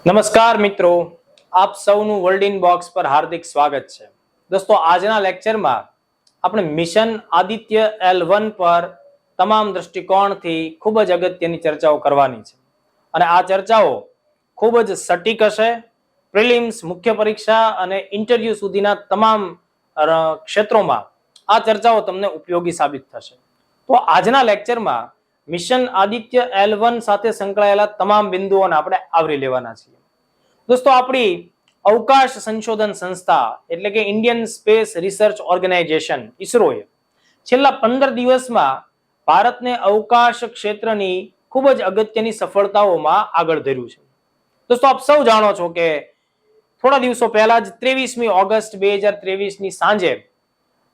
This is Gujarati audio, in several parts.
નમસ્કાર મિત્રો, આપ સૌનું વર્લ્ડ ઇન બોક્સ પર હાર્દિક સ્વાગત છે. દોસ્તો, આજના લેક્ચરમાં આપણે મિશન આદિત્ય L1 પર તમામ દ્રષ્ટિકોણથી ખૂબ જ અગત્યની ચર્ચાઓ કરવાની છે અને આ ચર્ચાઓ ખૂબ જ સટીક હશે. પ્રિલિમ્સ, મુખ્ય પરીક્ષા અને ઇન્ટરવ્યુ સુધીના તમામ ક્ષેત્રોમાં આ ચર્ચાઓ તમને ઉપયોગી સાબિત થશે. તો આજના લેક્ચરમાં મિશન આદિત્ય L1 સાથે સંકળાયેલા તમામ બિંદુઓને આપણે આવરી લેવાના છીએ. દોસ્તો, આપણી અવકાશ સંશોધન સંસ્થા એટલે કે ઇન્ડિયન સ્પેસ રિસર્ચ ઓર્ગેનાઇઝેશન ઇસરોએ છેલ્લા 15 દિવસમાં ભારતને અવકાશ ક્ષેત્રની ખૂબ જ અગત્યની સફળતાઓમાં આગળ ધર્યું છે. દોસ્તો, આપ સૌ જાણો છો કે થોડા દિવસો પહેલા જ 23મી ઓગસ્ટ 2023ની સાંજે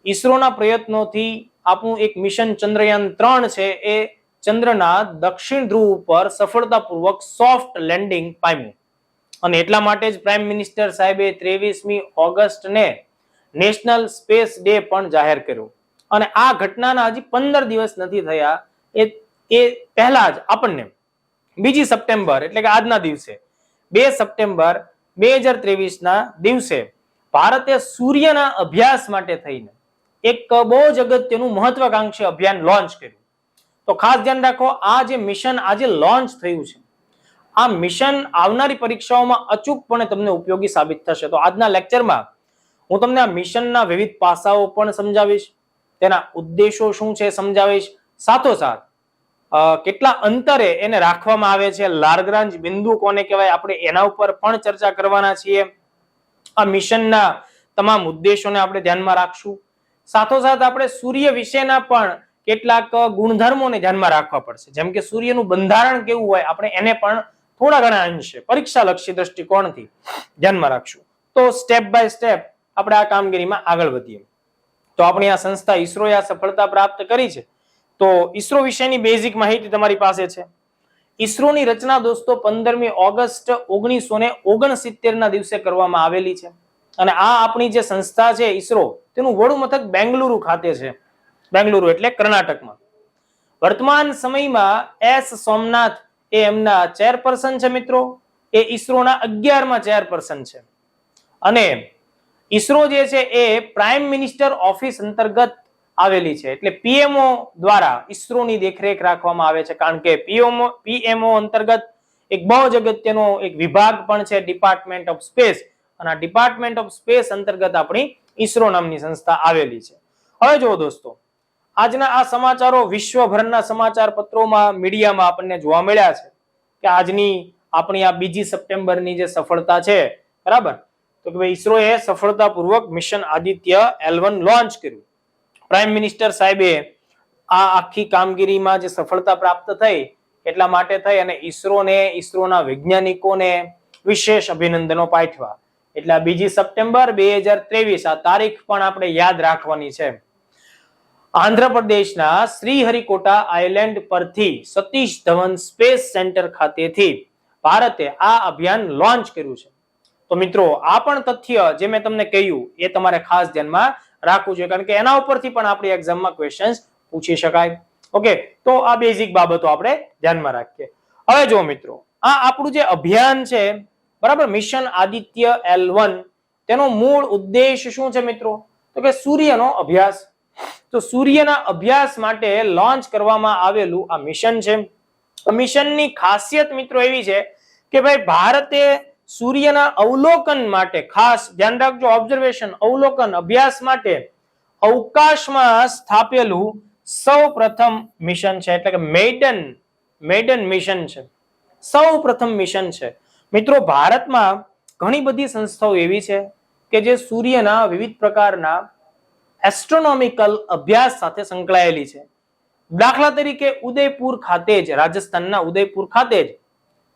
ઇસરોના પ્રયત્નોથી આપણું એક મિશન ચંદ્રયાન-3 છે એ ચંદ્રના દક્ષિણ ધ્રુવ ઉપર સફળતાપૂર્વક સોફ્ટ લેન્ડિંગ પામ્યું અને એટલા માટે જ પ્રાઇમ મિનિસ્ટર સાહેબે 23મી ઓગસ્ટને નેશનલ સ્પેસ ડે પણ જાહેર કર્યો. અને આ ઘટનાના હજી 15 દિવસ નથી થયા એ પહેલા જ આપણને 2 સપ્ટેમ્બર એટલે કે આજના દિવસે 2 સપ્ટેમ્બર 2023ના દિવસે ભારતે સૂર્યના અભ્યાસ માટે થઈને એક બહુ જ અગત્યનું મહત્વાકાંક્ષી અભિયાન લોન્ચ કર્યું. તો ખાસ ધ્યાન રાખો, આ જે મિશન આજે લોન્ચ થયું છે, આ મિશન આવનારી પરીક્ષાઓમાં અચૂકપણે તમને ઉપયોગી સાબિત થશે. તો આજના લેક્ચરમાં હું તમને આ મિશનના વિવિધ પાસાઓ પણ સમજાવીશ, તેના ઉદ્દેશો શું છે સમજાવીશ, સાથોસાથ કેટલા અંતરે એને રાખવામાં આવે છે, લાર્ગ્રાન્જ બિંદુ કોને કહેવાય, આપણે એના ઉપર પણ ચર્ચા કરવાના છીએ. આ મિશનના તમામ ઉદ્દેશોને આપણે ધ્યાનમાં રાખશું. સાથોસાથ આપણે સૂર્ય વિશેના પણ કેટલાક ગુણધર્મોને ધ્યાનમાં રાખવા પડશે, જેમ કે સૂર્યનું બંધારણ કેવું હોય, આપણે એને પણ થોડા ઘણા અંશે પરીક્ષાલક્ષી દ્રષ્ટિકોણથી ધ્યાનમાં રાખશું. તો સ્ટેપ બાય સ્ટેપ આપણે આ કામગીરીમાં આગળ વધીએ. તો આપણી આ સંસ્થા ઇસરોએ આ સફળતા પ્રાપ્ત કરી છે. તો ઇસરો વિશેની બેઝિક માહિતી તમારી પાસે છે. ઇસરોની રચના દોસ્તો 15મી ઓગસ્ટ 1969ના દિવસે કરવામાં આવેલી છે અને આ આપણી જે સંસ્થા છે ઇસરો, તેનું વડું મથક બેંગલુરુ ખાતે છે. બેંગલુરુ એટલે કર્ણાટકમાં. વર્તમાન સમયમાં એસ સોમનાથ એ એમના ચેરપર્સન છે મિત્રો. એ ઇસરોના 11મા ચેરપર્સન છે અને ઇસરો જે છે એ પ્રાઇમ મિનિસ્ટર ઓફિસ અંતર્ગત આવેલી છે, એટલે પીએમઓ દ્વારા ઇસરોની દેખરેખ રાખવામાં આવે છે, કારણ કે પીએમઓ અંતર્ગત એક બહુ જ અગત્યનો એક વિભાગ પણ છે ડિપાર્ટમેન્ટ ઓફ સ્પેસ, અને આ ડિપાર્ટમેન્ટ ઓફ સ્પેસ અંતર્ગત આપણી ઇસરો નામની સંસ્થા આવેલી છે. હવે જુઓ દોસ્તો, આજના આ સમાચારો વિશ્વભરના સમાચાર પત્રોમાં, મીડિયામાં આપણને જોવા મળ્યા છે કે આજની આપણી આ 2 સપ્ટેમ્બરની જે સફળતા છે, બરાબર, તો કે ભાઈ ઇસરોએ સફળતાપૂર્વક મિશન આદિત્ય L1 લોન્ચ કર્યું. પ્રાઇમ મિનિસ્ટર સાહેબે આ આખી કામગીરીમાં જે સફળતા પ્રાપ્ત થઈ એટલા માટે થઈ અને ઇસરોને, ઇસરોના વૈજ્ઞાનિકોને વિશેષ અભિનંદનો પાઠવ્યા. એટલે આ 2 સપ્ટેમ્બર 2023 આ તારીખ પણ આપણે યાદ રાખવાની છે. આંધ્રપ્રદેશના શ્રીહરિકોટા આઇલેન્ડ પરથી સતીશ ધવન સ્પેસ સેન્ટર ખાતેથી ભારતે આ અભિયાન લોન્ચ કર્યું છે. તો મિત્રો, આ પણ તથ્ય જે મેં તમને કહ્યું એ તમારે ખાસ ધ્યાનમાં રાખવું જોઈએ, કારણ કે એના ઉપરથી પણ આપણી એક્ઝામમાં ક્વેશ્ચન્સ પૂછી શકાય. ઓકે, તો આ બેઝિક બાબતો આપણે ધ્યાનમાં રાખીએ. હવે જો મિત્રો, આ આપણું જે અભિયાન છે, બરાબર, મિશન આદિત્ય L1, તેનો મૂળ ઉદ્દેશ શું છે મિત્રો? તો કે સૂર્યનો અભ્યાસ. તો સૂર્યના અભ્યાસ માટે લોન્ચ કરવામાં આવેલું આ મિશન છે. મિશનની ખાસિયત મિત્રો એવી છે કે ભાઈ ભારતે સૂર્યના અવલોકન માટે, ખાસ ધ્યાન રાખજો, ઓબ્ઝર્વેશન, અવલોકન, અભ્યાસ માટે અવકાશમાં સ્થાપેલું સૌ પ્રથમ મિશન છે, એટલે કે મેડન મિશન છે, સૌ પ્રથમ મિશન છે. મિત્રો, ભારતમાં ઘણી બધી સંસ્થાઓ એવી છે કે જે સૂર્યના વિવિધ પ્રકારના એસ્ટ્રોનોમિકલ અભ્યાસ સાથે સંકળાયેલી છે. દાખલા તરીકે ઉદયપુર ખાતે જ, રાજસ્થાનના ઉદયપુર ખાતે જ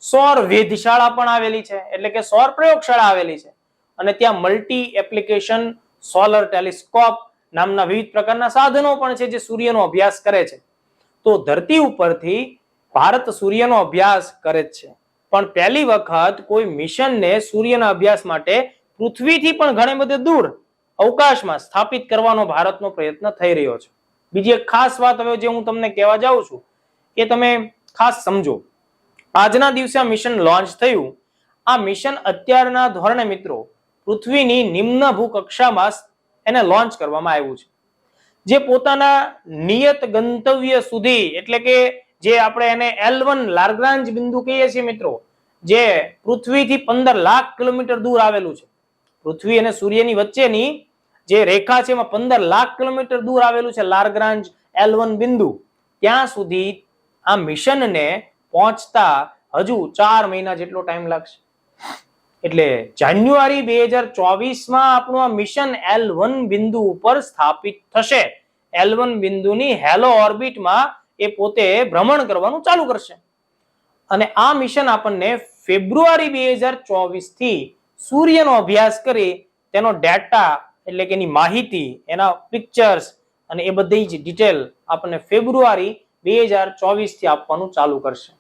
સૌર વેધશાળા પણ આવેલી છે, એટલે કે સૌર પ્રયોગશાળા આવેલી છે અને ત્યાં મલ્ટી એપ્લિકેશન સોલર ટેલિસ્કોપ નામના વિવિધ પ્રકારના સાધનો પણ છે જે સૂર્યનો અભ્યાસ કરે છે. તો ધરતી ઉપરથી ભારત સૂર્યનો અભ્યાસ કરે છે, પણ પહેલી વખત કોઈ મિશનને સૂર્યના અભ્યાસ માટે પૃથ્વીથી પણ ઘણી બધે દૂર અવકાશમાં સ્થાપિત કરવાનો ભારતનો પ્રયત્ન થઈ રહ્યો છે. બીજી એક ખાસ વાત હવે જે હું તમને કહેવા જાઉં છું એ તમે ખાસ સમજો. આજના દિવસે આ મિશન લોન્ચ થયું. આ મિશન અત્યારના ધોરણે મિત્રો પૃથ્વીની નિમ્ન ભૂકક્ષામાં એને લોન્ચ કરવામાં આવ્યું છે, જે પોતાના નિયત ગંતવ્ય સુધી એટલે કે જે આપણે એને L1 લાર્ગ્રાન્જ બિંદુ કહીએ છીએ મિત્રો, જે પૃથ્વીથી 15 લાખ કિલોમીટર દૂર આવેલું છે. પૃથ્વી અને સૂર્યની વચ્ચેની જે રેખા છે એમાં 15 લાખ કિલોમીટર દૂર આવેલું છે લાર્ગ્રાન્જ L1 બિંદુ. ત્યાં સુધી આ મિશનને પહોંચતા હજુ 4 મહિના જેટલો ટાઈમ લાગશે. એટલે જાન્યુઆરી 2024 આપણું આ મિશન L1 બિંદુ ઉપર સ્થાપિત થશે. L1 બિંદુની હેલો ઓર્બિટમાં એ પોતે ભ્રમણ કરવાનું ચાલુ કરશે. અને આ મિશન આપણને ફેબ્રુઆરી 2024 થી સૂર્યનો અભ્યાસ કરી તેનો ડેટા એટલે કે એની માહિતી, એના પિક્ચર્સ અને એ બધી જ ડિટેલ આપણને ફેબ્રુઆરી 2024 થી આપવાનું ચાલુ કરશે.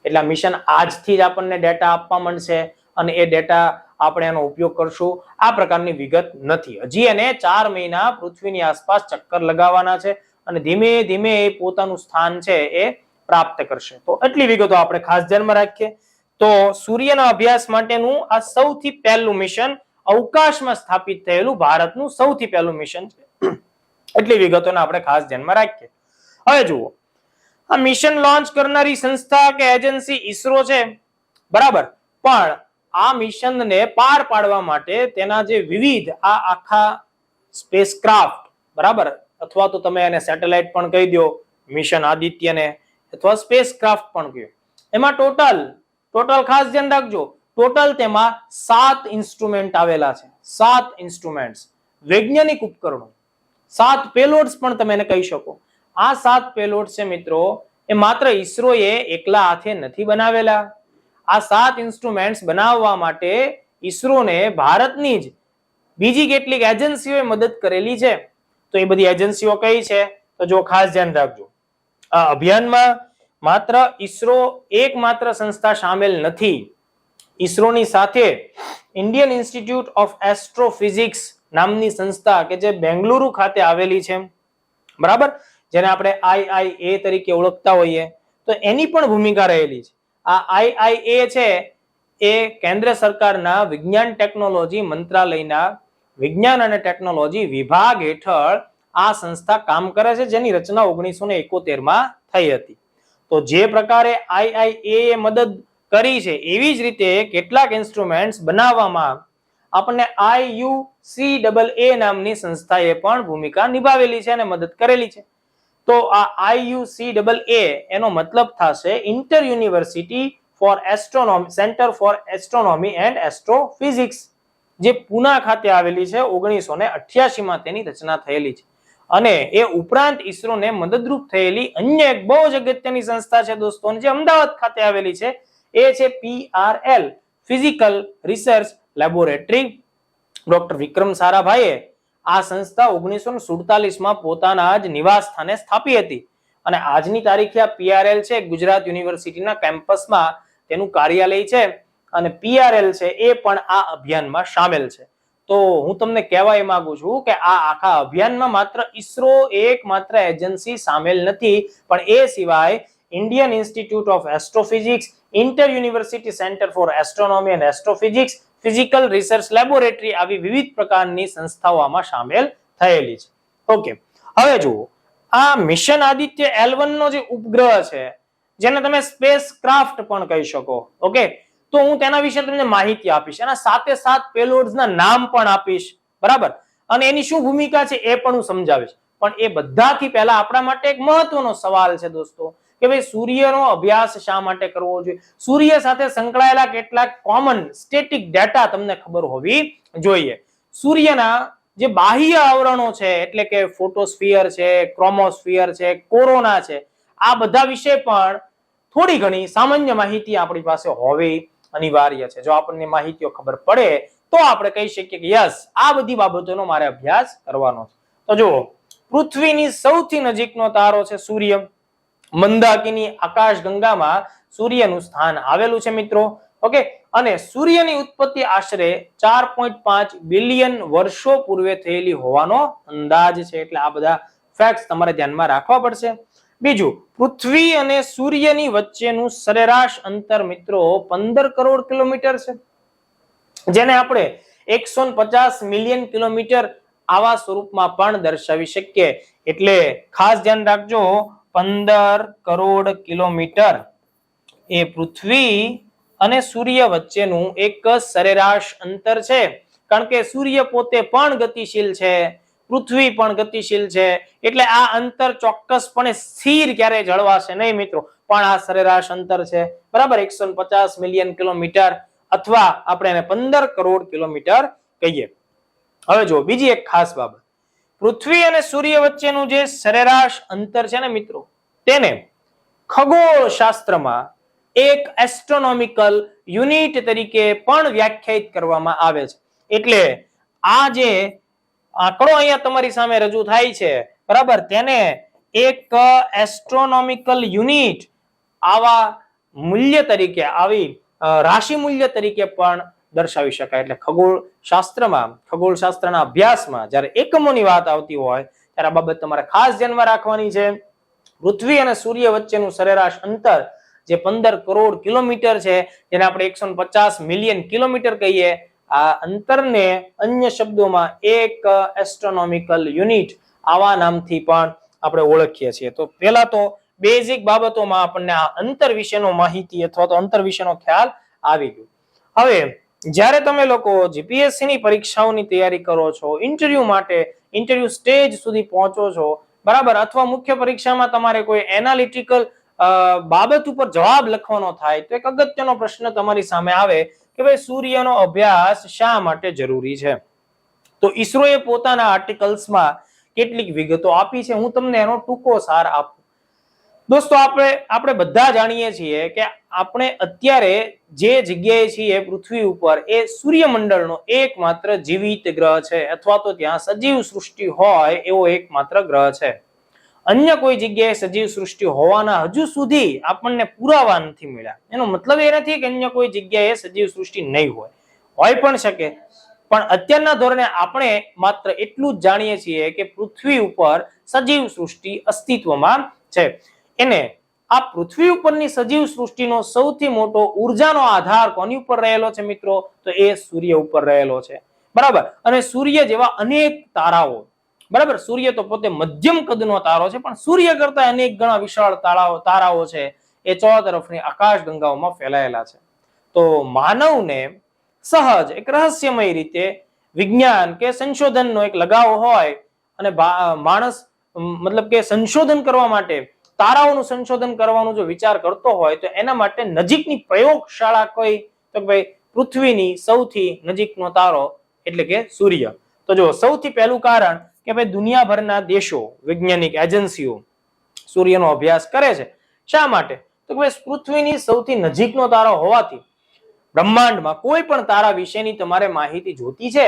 એટલે આ મિશન આજથી જ આપણને ડેટા આપવા માંડશે અને એ ડેટા આપણે એનો ઉપયોગ કરશું. આ પ્રકારની વિગત નથી. હજી એને 4 મહિના પૃથ્વીની આસપાસ ચક્કર લગાવવાના છે અને ધીમે ધીમે એ પોતાનું સ્થાન છે એ પ્રાપ્ત કરશે. તો એટલી વિગતો આપણે ખાસ ધ્યાનમાં રાખીએ. તો સૂર્યના અભ્યાસ માટેનું આ સૌથી પહેલું મિશન, અવકાશમાં સ્થાપિત થયેલું ભારતનું સૌથી પહેલું મિશન છે. એટલી વિગતોને આપણે ખાસ ધ્યાનમાં રાખીએ. હવે જુઓ, આ મિશન લોન્ચ કરનારી સંસ્થા કે એજન્સી ઈસરો છે, બરાબર. પણ આ મિશનને પાર પાડવા માટે તેના જે વિવિધ આ આખા સ્પેસક્રાફ્ટ, બરાબર, અથવા તો તમે એને સેટેલાઇટ પણ કહી દો, મિશન આદિત્યને, અથવા સ્પેસક્રાફ્ટ પણ કહો, એમાં ટોટલ ખાસ ધ્યાન રાખજો, ટોટલ તેમાં 7 ઇન્સ્ટ્રુમેન્ટ આવેલા છે. 7 ઇન્સ્ટ્રુમેન્ટ્સ, વૈજ્ઞાનિક ઉપકરણો, 7 પેલોડ્સ પણ તમે એને કહી શકો. આ 7 પેલોડ્સ છે મિત્રો, એ માત્ર ઈસરોએ એકલા હાથે નથી બનાવેલા. આ 7 ઇન્સ્ટ્રુમેન્ટ્સ બનાવવા માટે ઈસરોને ભારતની જ બીજી કેટલીક એજન્સીઓએ મદદ કરેલી છે. તો એ બધી એજન્સીઓ કઈ છે? તો જો ખાસ ધ્યાન રાખજો, આ અભિયાનમાં માત્ર ઈસરો એકમાત્ર સંસ્થા સામેલ નથી. ઈસરોની સાથે ઇન્ડિયન ઇન્સ્ટિટ્યૂટ ઓફ એસ્ટ્રોફિઝિક્સ નામની સંસ્થા કે જે બેંગલુરુ ખાતે આવેલી છે, બરાબર, જેને આપણે IIA તરીકે ઓળખતા હોઈએ, તો એની પણ ભૂમિકા રહેલી છે. આ IIA છે એ કેન્દ્ર સરકારના વિજ્ઞાન ટેકનોલોજી મંત્રાલયના વિજ્ઞાન અને ટેકનોલોજી વિભાગ હેઠળ આ સંસ્થા કામ કરે છે, જેની રચના 1971 થઈ હતી. તો જે પ્રકારે IIA મદદ કરી છે, એવી જ રીતે કેટલાક ઇન્સ્ટ્રુમેન્ટ્સ બનાવવામાં આપણને IUCAA નામની સંસ્થાએ પણ ભૂમિકા નિભાવેલી છે અને મદદ કરેલી છે. તો આ IUCAA એનો મતલબ થશે inter university for astronomy, centre for astronomy and astrophysics, જે પુના ખાતે આવેલી છે. 1988 તેની રચના થયેલી છે. અને એ ઉપરાંત ઈસરોને મદદરૂપ થયેલી અન્ય એક બહુ જ અગત્યની સંસ્થા છે દોસ્તો, જે અમદાવાદ ખાતે આવેલી છે, એ છે PRL, physical research laboratory. Doctor Vikram સારાભાઈએ આ સંસ્થા 1947 પોતાના જ નિવાસ સ્થાને સ્થાપી હતી. અને આજની તારીખે આ PRL છે ગુજરાત યુનિવર્સિટીના કેમ્પસમાં તેનું કાર્યાલય છે. અને PRL છે એ પણ આ અભિયાનમાં સામેલ છે. તો હું તમને કહેવા એ માંગુ છું કે આ આખા અભિયાનમાં માત્ર ઈસરો એકમાત્ર એજન્સી સામેલ નથી, પણ એ સિવાય Indian institute of astrophysics, inter university centre for astronomy and astrophysics, physical research laboratory, આવી વિવિધ પ્રકારની સંસ્થાઓ આમાં સામેલ થયેલી છે. ઓકે, હવે જુઓ, આ મિશન આદિત્ય L1 નો જે ઉપગ્રહ છે, જેને તમે સ્પેસ ક્રાફ્ટ પણ કહી શકો, ઓકે, તો હું તેના વિશે તમને માહિતી આપીશ, એના સાથે 7 પેલોડ્સના નામ પણ આપીશ, બરાબર, અને એની શું ભૂમિકા છે એ પણ હું સમજાવીશ. પણ એ બધાથી પહેલા આપણા માટે એક મહત્વનો સવાલ છે દોસ્તો, કે ભાઈ સૂર્યનો અભ્યાસ શા માટે કરવો જોઈએ? સૂર્ય સાથે સંકળાયેલા કેટલાક કોમન સ્ટેટિક ડેટા તમને ખબર હોવી જોઈએ. સૂર્યના જે બાહ્ય આવરણો છે, એટલે કે ફોટોસ્ફિયર છે, ક્રોમોસ્ફિયર છે, કોરોના છે, આ બધા વિશે પણ થોડી ઘણી સામાન્ય માહિતી આપણી પાસે હોવી અનિવાર્ય છે. જો આપણને માહિતીઓ ખબર પડે તો આપણે કહી શકીએ કે યસ, આ બધી બાબતોનો મારે અભ્યાસ કરવાનો છે. તો જુઓ, પૃથ્વીની સૌથી નજીકનો તારો છે સૂર્ય. મંદાકિની આકાશગંગામાં સૂર્યનું સ્થાન આવેલું છે મિત્રો, ઓકે. અને સૂર્યની ઉત્પત્તિ આશરે 4.5 બિલિયન વર્ષો પૂર્વે થયેલી હોવાનો અંદાજ છે. એટલે આ બધા ફેક્ટ્સ તમારે ધ્યાનમાં રાખવા પડશે. બીજું, પૃથ્વી અને સૂર્યની વચ્ચેનું સરેરાશ અંતર મિત્રો 15 કરોડ કિલોમીટર છે. જેને આપણે 150 મિલિયન કિલોમીટર આવા સ્વરૂપમાં પણ દર્શાવી શકીએ. એટલે ખાસ ધ્યાન રાખજો, 15 કરોડ કિલોમીટર એ પૃથ્વી અને સૂર્ય વચ્ચેનું એક સરેરાશ અંતર છે. કારણ કે સૂર્ય પોતે પણ ગતિશીલ છે, પૃથ્વી પણ ગતિશીલ છે, એટલે આ અંતર ચોક્કસપણે સ્થિર ક્યારે જળવાશે નહીં મિત્રો, પણ આ સરેરાશ અંતર છે. બરાબર, 150 મિલિયન કિલોમીટર અથવા આપણે એને 15 કરોડ કિલોમીટર કહીએ. હવે જો બીજી એક ખાસ બાબત, પૃથ્વી અને સૂર્ય વચ્ચેનું જે સરેરાશ અંતર છે ને મિત્રો, તેને ખગોળ શાસ્ત્રમાં એક એસ્ટ્રોનોમિકલ યુનિટ તરીકે પણ વ્યાખ્યાયિત કરવામાં આવે છે. એટલે આ જે આંકડો અહીંયા તમારી સામે રજૂ થાય છે, બરાબર, તેને એક એસ્ટ્રોનોમિકલ યુનિટ આવા મૂલ્ય તરીકે, આવી રાશિ મૂલ્ય તરીકે પણ દર્શાવી શકાય. એટલે ખગોળ શાસ્ત્રમાં, ખગોળ શાસ્ત્રના અભ્યાસમાં જ્યારે એકમોની વાત આવતી હોય ત્યારે આ બાબત તમારે ખાસ ધ્યાનમાં રાખવાની છે. પૃથ્વી અને સૂર્ય વચ્ચેનું સરેરાશ અંતર જે 15 કરોડ કિલોમીટર છે, જેને આપણે 150 મિલિયન કિલોમીટર કહીએ, આ અંતરને અન્ય શબ્દોમાં એક એસ્ટ્રોનોમિકલ યુનિટ આવા નામથી પણ આપણે ઓળખીએ છીએ. તો પહેલા તો બેઝિક બાબતોમાં આપણને આ અંતર વિશેનો માહિતી અથવા તો અંતર વિશેનો ખ્યાલ આવી ગયો. હવે જ્યારે તમે લોકો જીપીએસસી ની પરીક્ષાઓની તૈયારી કરો છો, ઇન્ટરવ્યુ માટે ઇન્ટરવ્યુ સ્ટેજ સુધી પહોંચો છો, બરાબર, અથવા મુખ્ય પરીક્ષામાં તમારે કોઈ એનાલિટિકલ બાબત ઉપર જવાબ લખવાનો થાય તો એક અગત્યનો પ્રશ્ન તમારી સામે આવે કે ભાઈ સૂર્યનો અભ્યાસ શા માટે જરૂરી છે. તો ઈસરોએ પોતાના આર્ટિકલ્સમાં કેટલીક વિગતો આપી છે. હું તમને એનો ટૂંકો સાર આપું. દોસ્તો, આપણે બધા જાણીએ છીએ કે આપણે અત્યારે જે જગ્યાએ છીએ પૃથ્વી ઉપર, એ સૂર્યમંડળનો એકમાત્ર જીવિત ગ્રહ છે, અથવા તો ત્યાં સજીવ સૃષ્ટિ હોય એવો એકમાત્ર ગ્રહ છે. અન્ય કોઈ જગ્યાએ સજીવ સૃષ્ટિ હોવાના હજુ સુધી આપણને પુરાવા નથી મળ્યા. એનો મતલબ એ નથી કે અન્ય કોઈ જગ્યાએ સજીવ સૃષ્ટિ નહીં હોય, હોય પણ શકે, પણ અત્યારના ધોરણે આપણે માત્ર એટલું જ જાણીએ છીએ કે પૃથ્વી ઉપર સજીવ સૃષ્ટિ અસ્તિત્વમાં છે. એને આ પૃથ્વી ઉપરની સજીવ સૃષ્ટિનો સૌથી મોટો ઉર્જાનો આધાર કોની ઉપર રહેલો છે મિત્રો? તો એ સૂર્ય ઉપર રહેલો છે. બરાબર, અને સૂર્ય જેવા અનેક તારાઓ, બરાબર, સૂર્ય તો પોતે મધ્યમ કદનો તારો છે, પણ સૂર્ય કરતા અનેક ગણા વિશાળ તારાઓ છે, એ ચોતરફની આકાશ ગંગાઓમાં ફેલાયેલા છે. તો માનવને સહજ એક રહસ્યમય રીતે વિજ્ઞાન કે સંશોધનનો એક લગાવ હોય અને માણસ મતલબ કે સંશોધન કરવા માટે, તારાઓનું સંશોધન કરવાનો જો વિચાર કરતો હોય તો એના માટે નજીકની પ્રયોગશાળા કોઈ, તો ભાઈ પૃથ્વીની સૌથી નજીકનો તારો એટલે કે સૂર્ય. તો જો સૌથી પહેલું કારણ કે ભાઈ દુનિયાભરના દેશો, વૈજ્ઞાનિક એજન્સીઓ સૂર્યનો અભ્યાસ કરે છે. શા માટે? તો ભાઈ પૃથ્વીની સૌથી નજીકનો તારો હોવાથી બ્રહ્માંડમાં કોઈ પણ તારા વિશેની તમારે માહિતી જોતી છે,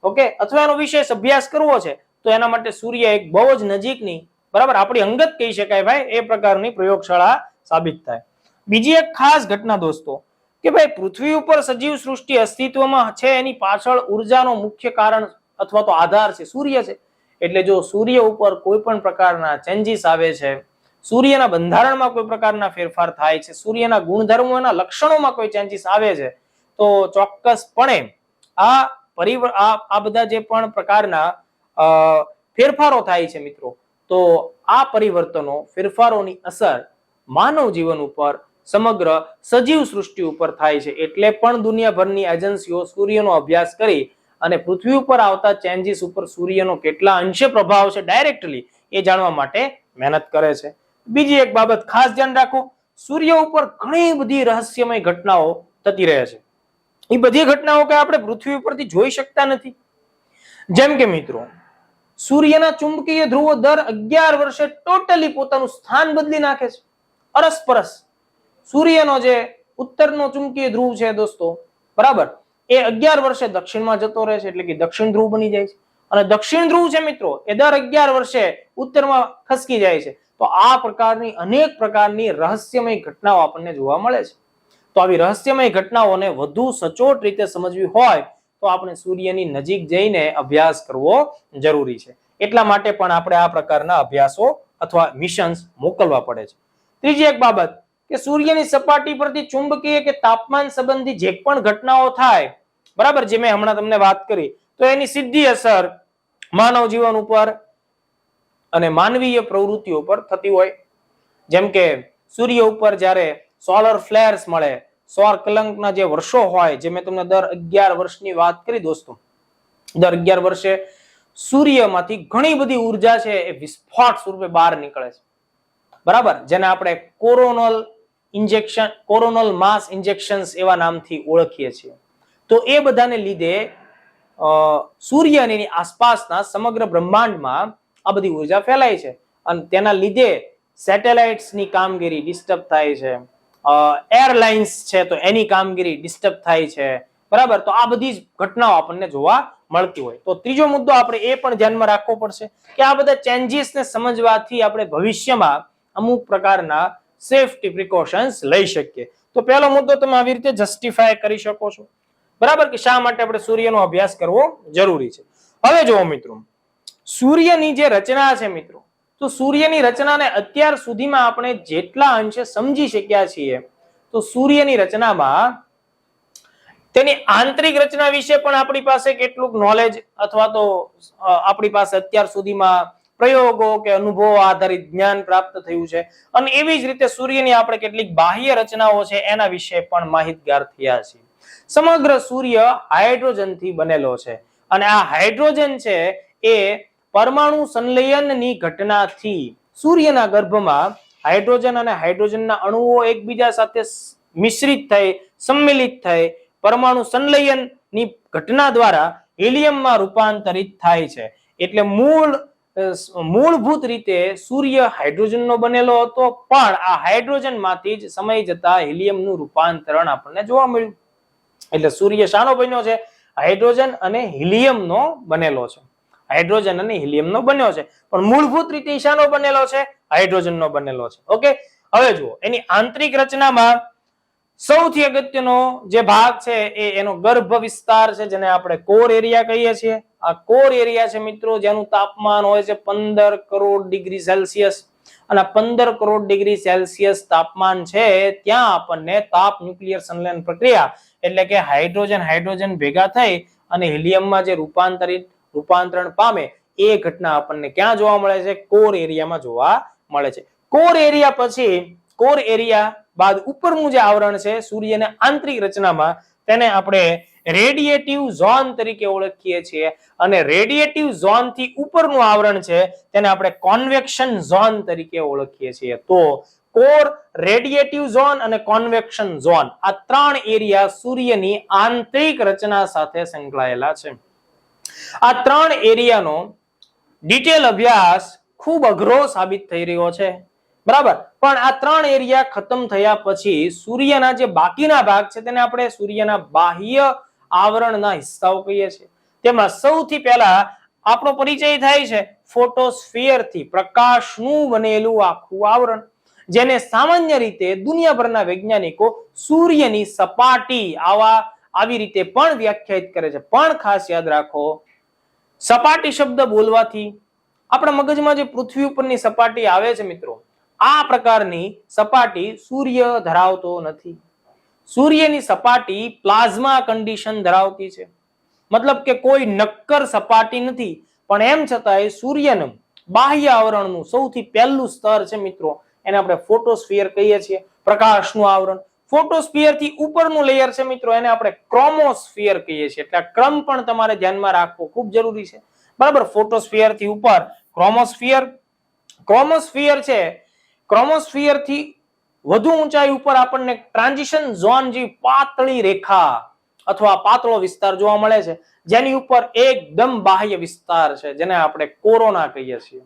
ઓકે, અથવા એનો વિશેષ અભ્યાસ કરવો છે, તો એના માટે સૂર્ય એક બહુ જ નજીકની, બરાબર, આપણી અંગત કહી શકાય ભાઈ, એ પ્રકારની પ્રયોગશાળા સાબિત થાય. બીજી એક ખાસ ઘટના દોસ્તો, કે ભાઈ પૃથ્વી ઉપર સજીવ સૃષ્ટિ અસ્તિત્વમાં છે એની પાછળ ઉર્જાનો મુખ્ય કારણ અથવા તો આધાર છે સૂર્ય છે. એટલે જો સૂર્ય ઉપર કોઈ પણ પ્રકારના ચેન્જીસ આવે છે, સૂર્યના બંધારણમાં કોઈ પ્રકારના ફેરફાર થાય છે, સૂર્યના ગુણધર્મોના લક્ષણોમાં કોઈ ચેન્જીસ આવે છે, તો ચોક્કસપણે આ બધા જે પણ પ્રકારના ફેરફારો થાય છે મિત્રો, તો આ પરિવર્તનો, ફેરફારોની અસર માનવ જીવન ઉપર, સમગ્ર સજીવ સૃષ્ટિ ઉપર થાય છે. એટલે પણ દુનિયાભરની એજન્સીઓ સૂર્યનો અભ્યાસ કરી અને પૃથ્વી ઉપર આવતા ચેન્જીસ ઉપર સૂર્યનો કેટલા અંશે પ્રભાવ છે ડાયરેક્ટલી, એ જાણવા માટે મહેનત કરે છે. બીજી એક બાબત ખાસ ધ્યાન રાખો, સૂર્ય ઉપર ઘણી બધી રહસ્યમય ઘટનાઓ થતી રહે છે. એ બધી ઘટનાઓ કે આપણે પૃથ્વી ઉપરથી જોઈ શકતા નથી. જેમ કે મિત્રો, સૂર્યના ચુંબકીય ધ્રુવો દર 11 વર્ષે ટોટલી પોતાનું સ્થાન બદલી નાખે છે. અરસપરસ સૂર્યનો જે ઉત્તરનો ચુંબકીય ધ્રુવ છે દોસ્તો, બરાબર, એ 11 વર્ષે દક્ષિણમાં જતો રહે છે, એટલે કે દક્ષિણ ધ્રુવ બની જાય છે. અને દક્ષિણ ધ્રુવ છે મિત્રો, એ દર 11 વર્ષે ઉત્તરમાં ખસકી જાય છે. તો આ પ્રકારની અનેક પ્રકારની રહસ્યમય ઘટનાઓ આપણને જોવા મળે છે. તો આવી રહસ્યમય ઘટનાઓને વધુ સચોટ રીતે સમજવી હોય તો આપણે સૂર્યની નજીક જઈને અભ્યાસ કરવો જરૂરી છે. એટલા માટે પણ આપણે આ પ્રકારના અભ્યાસો અથવા મિશન્સ મોકલવા પડે છે. ત્રીજી એક બાબત કે સૂર્યની સપાટી પરથી ચુંબકીય કે તાપમાન સંબંધી જે પણ ઘટનાઓ થાય, બરાબર, જે મેં હમણાં તમને વાત કરી, તો એની સીધી અસર માનવ જીવન ઉપર અને માનવીય પ્રવૃત્તિઓ પર થતી હોય. જેમ કે સૂર્ય ઉપર જ્યારે સોલર ફ્લેર્સ મળે, સૌર કલંકના જે વર્ષો હોય, જે મેં તમને દર 11 વર્ષની વાત કરી દોસ્તો, દર 11 વર્ષે સૂર્યમાંથી ઘણી બધી ઉર્જા છે એ વિસ્ફોટ સ્વરૂપે બહાર નીકળે છે. બરાબર, જેને આપણે કોરોનલ માસ ઇન્જેક્શન્સ એવા નામથી ઓળખીએ છીએ. તો એ બધાને લીધે સૂર્યની આસપાસના સમગ્ર બ્રહ્માંડમાં આ બધી ઉર્જા ફેલાય છે અને તેના લીધે સેટેલાઇટ્સની કામગીરી ડિસ્ટર્બ થાય છે, એરલાઇન્સ છે તો એની કામગીરી ડિસ્ટર્બ થાય છે. બરાબર, તો આ બધી જ ઘટનાઓ આપણને જોવા મળતી હોય. તો ત્રીજો મુદ્દો આપણે એ પણ ધ્યાનમાં રાખવો પડશે કે આ બધા ચેન્જીસને સમજવાથી આપણે ભવિષ્યમાં અમુક પ્રકારના સેફટી પ્રિકોશન્સ લઈ શકીએ. તો પહેલો મુદ્દો તમે આવી રીતે જસ્ટિફાય કરી શકો છો. બરાબર, કે શા માટે આપણે સૂર્યનો અભ્યાસ કરવો જરૂરી છે. હવે જુઓ મિત્રો, સૂર્યની જે રચના છે મિત્રો, તો સૂર્યની રચનાને અત્યાર સુધીમાં આપણે જેટલા અંશે સમજી શક્યા છીએ, તો સૂર્યની રચનામાં તેની આંતરિક રચના વિશે પણ આપણી પાસે કેટલુંક નોલેજ અથવા તો આપણી પાસે અત્યાર સુધીમાં પ્રયોગો કે અનુભવો આધારિત જ્ઞાન પ્રાપ્ત થયું છે. અને એવી જ રીતે સૂર્યની આપણે કેટલીક બાહ્ય રચનાઓ છે એના વિશે પણ માહિતગાર થયા છીએ. સમગ્ર સૂર્ય હાઇડ્રોજનથી બનેલો છે અને આ હાઇડ્રોજન છે એ પરમાણુ સંલયનની ઘટનાથી સૂર્યના ગર્ભમાં હાઇડ્રોજન અને હાઇડ્રોજનના અણુઓ એકબીજા સાથે મિશ્રિત થઈ, સંમિલિત થઈ પરમાણુ સંલયનની ઘટના દ્વારા હિલિયમમાં રૂપાંતરિત થાય છે. એટલે મૂળભૂત રીતે સૂર્ય હાઇડ્રોજનનો બનેલો હતો, પણ આ હાઇડ્રોજનમાંથી જ સમય જતા હિલિયમનું રૂપાંતરણ આપણને જોવા મળ્યું. એટલે સૂર્ય શાનો બન્યો છે? હાઇડ્રોજન અને હિલિયમનો બનેલો છે. હાઇડ્રોજન અને હિલિયમનો બન્યો છે, પણ મૂળભૂત રીતે શાનો બનેલો છે? હાઇડ્રોજનનો બનેલો છે. ઓકે, હવે જુઓ એની આંતરિક રચનામાં સૌથી અગત્યનો જે ભાગ છે એ એનો ગર્ભ વિસ્તાર છે, જેને આપણે કોર એરિયા કહીએ છીએ. આ કોર એરિયા છે મિત્રો, જેનું તાપમાન હોય છે 15 કરોડ ડિગ્રી સેલ્સિયસ. અને 15 કરોડ ડિગ્રી સેલ્સિયસ તાપમાન છે ત્યાં આપણને તાપ ન્યુક્લિયર સંલયન પ્રક્રિયા એટલે કે હાઇડ્રોજન ભેગા થઈ અને હિલિયમમાં જે રૂપાંતરણ પામે એ ઘટના આપણને ક્યાં જોવા મળે છે? કોર એરિયામાં જોવા મળે છે. કોર એરિયા પછી કોર એરિયા બાદ ઉપરનું જે આવરણ છે સૂર્યના આંતરિક રચનામાં, તેને આપણે રેડિયેટિવ ઝોન તરીકે ઓળખીએ છીએ. અને રેડિયેટિવ ઝોન થી ઉપરનું આવરણ છે તેને આપણે કોન્વેક્શન ઝોન તરીકે ઓળખીએ છીએ. તો કોર, રેડિયેટિવ ઝોન અને કોન્વેક્શન ઝોન, આ ત્રણ એરિયા સૂર્યની આંતરિક રચના સાથે સંકળાયેલા છે. આ ત્રણ એરિયાનો ડિટેલ અભ્યાસ ખૂબ અઘરો સાબિત થઈ રહ્યો છે. બરાબર, પણ આ ત્રણ એરિયા ખતમ થયા પછી સૂર્યના જે બાકીના ભાગ છે તેને આપણે સૂર્યના બાહ્ય આવરણના હિસ્સાઓ કહીએ છીએ. તેમાં સૌથી પહેલા આપણો પરિચય થાય છે ફોટોસ્ફિયર થી, પ્રકાશનું બનેલું આખું આવરણ, જેને સામાન્ય રીતે દુનિયાભરના વૈજ્ઞાનિકો સૂર્યની સપાટી આવી રીતે પણ વ્યાખ્યાયિત કરે છે. પણ ખાસ યાદ રાખો, સપાટી શબ્દ બોલવાથી આપણા મગજમાં જે પૃથ્વી ઉપરની સપાટી આવે છે મિત્રો, આ પ્રકારની સપાટી સૂર્ય ધરાવતો નથી. સૂર્યની સપાટી પ્લાઝમા કન્ડિશન ધરાવતી છે. મતલબ કે કોઈ નક્કર સપાટી નથી, પણ એમ છતાંય સૂર્યનું બાહ્ય આવરણનું સૌથી પહેલું સ્તર છે મિત્રો, એને આપણે ફોટોસ્ફિયર કહીએ છીએ, પ્રકાશનું આવરણ. ફોટોસ્ફિયર થી ઉપરનું લેયર છે મિત્રો, એને આપણે ક્રોમોસ્ફિયર કહીએ છીએ. એટલે ક્રમ પણ તમારે ધ્યાનમાં રાખવો ખૂબ જરૂરી છે. બરાબર, ફોટોસ્ફિયર થી ઉપર ક્રોમોસ્ફિયર છે. ક્રોમોસ્ફિયર થી વધુ ઊંચાઈ ઉપર આપણને ટ્રાન્ઝિશન ઝોન જેવી પાતળી રેખા અથવા પાતળો વિસ્તાર જોવા મળે છે, જેની ઉપર એકદમ બાહ્ય વિસ્તાર છે, જેને આપણે કોરોના કહીએ છીએ.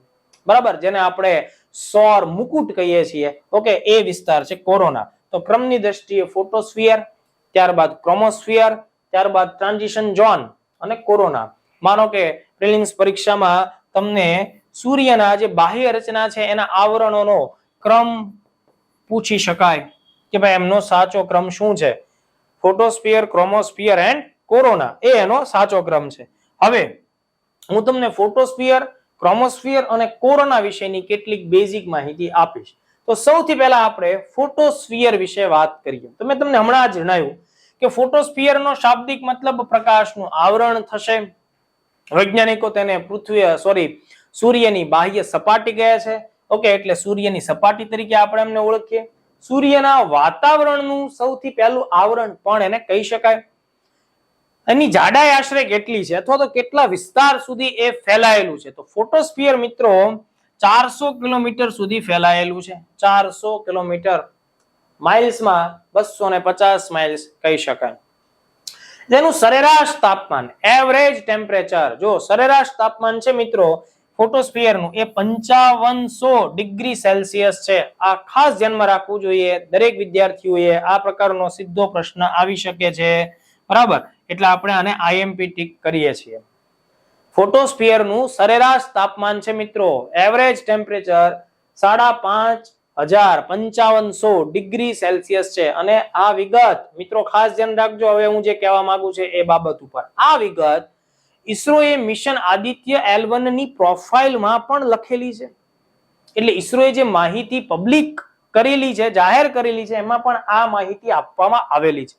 બરાબર, જેને આપણે સૌર મુકુટ કહીએ છીએ. ઓકે, એ વિસ્તાર છે કોરોના. તો ક્રમની દ્રષ્ટિએ ફોટોસ્ફિયર, ત્યારબાદ ક્રોમોસ્ફિયર, ત્યારબાદ ટ્રાન્ઝિશન ઝોન અને કોરોના. માનો કે પ્રિલિમ્સ પરીક્ષામાં તમને સૂર્યના જે બાહ્ય રચના છે એના આવરણોનો ક્રમ પૂછી શકાય કે ભાઈ એમનો સાચો ક્રમ શું છે? ફોટોસ્ફિયર, ક્રોમોસ્ફિયર એન્ડ કોરોના, એ એનો સાચો ક્રમ છે. હવે હું તમને ફોટોસ્ફિયર, ક્રોમોસ્ફિયર અને કોરોના વિશેની કેટલીક બેઝિક માહિતી આપીશ. તો સૌથી પહેલા આપણે ફોટોસ્ફિયર વિશે વાત કરીએ. તો મેં તમને હમણાં જ જણાવ્યું કે ફોટોસ્ફિયર નો શાબ્દિક મતલબ પ્રકાશનું આવરણ થશે. વૈજ્ઞાનિકો તેને સૂર્યની બાહ્ય સપાટી કહે છે. ઓકે, એટલે સૂર્યની સપાટી તરીકે આપણે એમને ઓળખીએ. સૂર્યના વાતાવરણનું સૌથી પહેલું આવરણ પણ એને કહી શકાય. એની જાડાઈ આશરે કેટલી છે અથવા તો કેટલા વિસ્તાર સુધી એ ફેલાયેલું છે? તો ફોટોસ્ફિયર મિત્રો 400 કિલોમીટર સુધી ફેલાયેલું છે. 400 કિલોમીટર, માઇલ્સમાં 250 માઇલ્સ કહી શકાય. જેનું સરેરાશ તાપમાન, એવરેજ ટેમ્પરેચર, જો સરેરાશ તાપમાન છે મિત્રો ફોટોસ્ફિયરનું એ 5500 ડિગ્રી સેલ્સિયસ છે. આ ખાસ ધ્યાનમાં રાખવું જોઈએ. દરેક વિદ્યાર્થીઓએ આ પ્રકારનો સીધો પ્રશ્ન આવી શકે છે, બરાબર? એટલે આપણે આને આઈએમપી ટીક કરીએ છીએ. ફોટોસ્ફિયરનું સરેરાશ તાપમાન છે મિત્રો, એવરેજ ટેમ્પરેચર 5500 ડિગ્રી સેલ્સિયસ છે. અને આ વિગત મિત્રો ખાસ ધ્યાન રાખજો. હવે હું જે કહેવા માંગુ છું એ બાબત ઉપર, આ વિગત ઈસરોએ મિશન આદિત્ય L1 ની પ્રોફાઇલમાં પણ લખેલી છે. એટલે ઈસરોએ જે માહિતી પબ્લિક કરેલી છે, જાહેર કરેલી છે, એમાં પણ આ માહિતી આપવામાં આવેલી છે.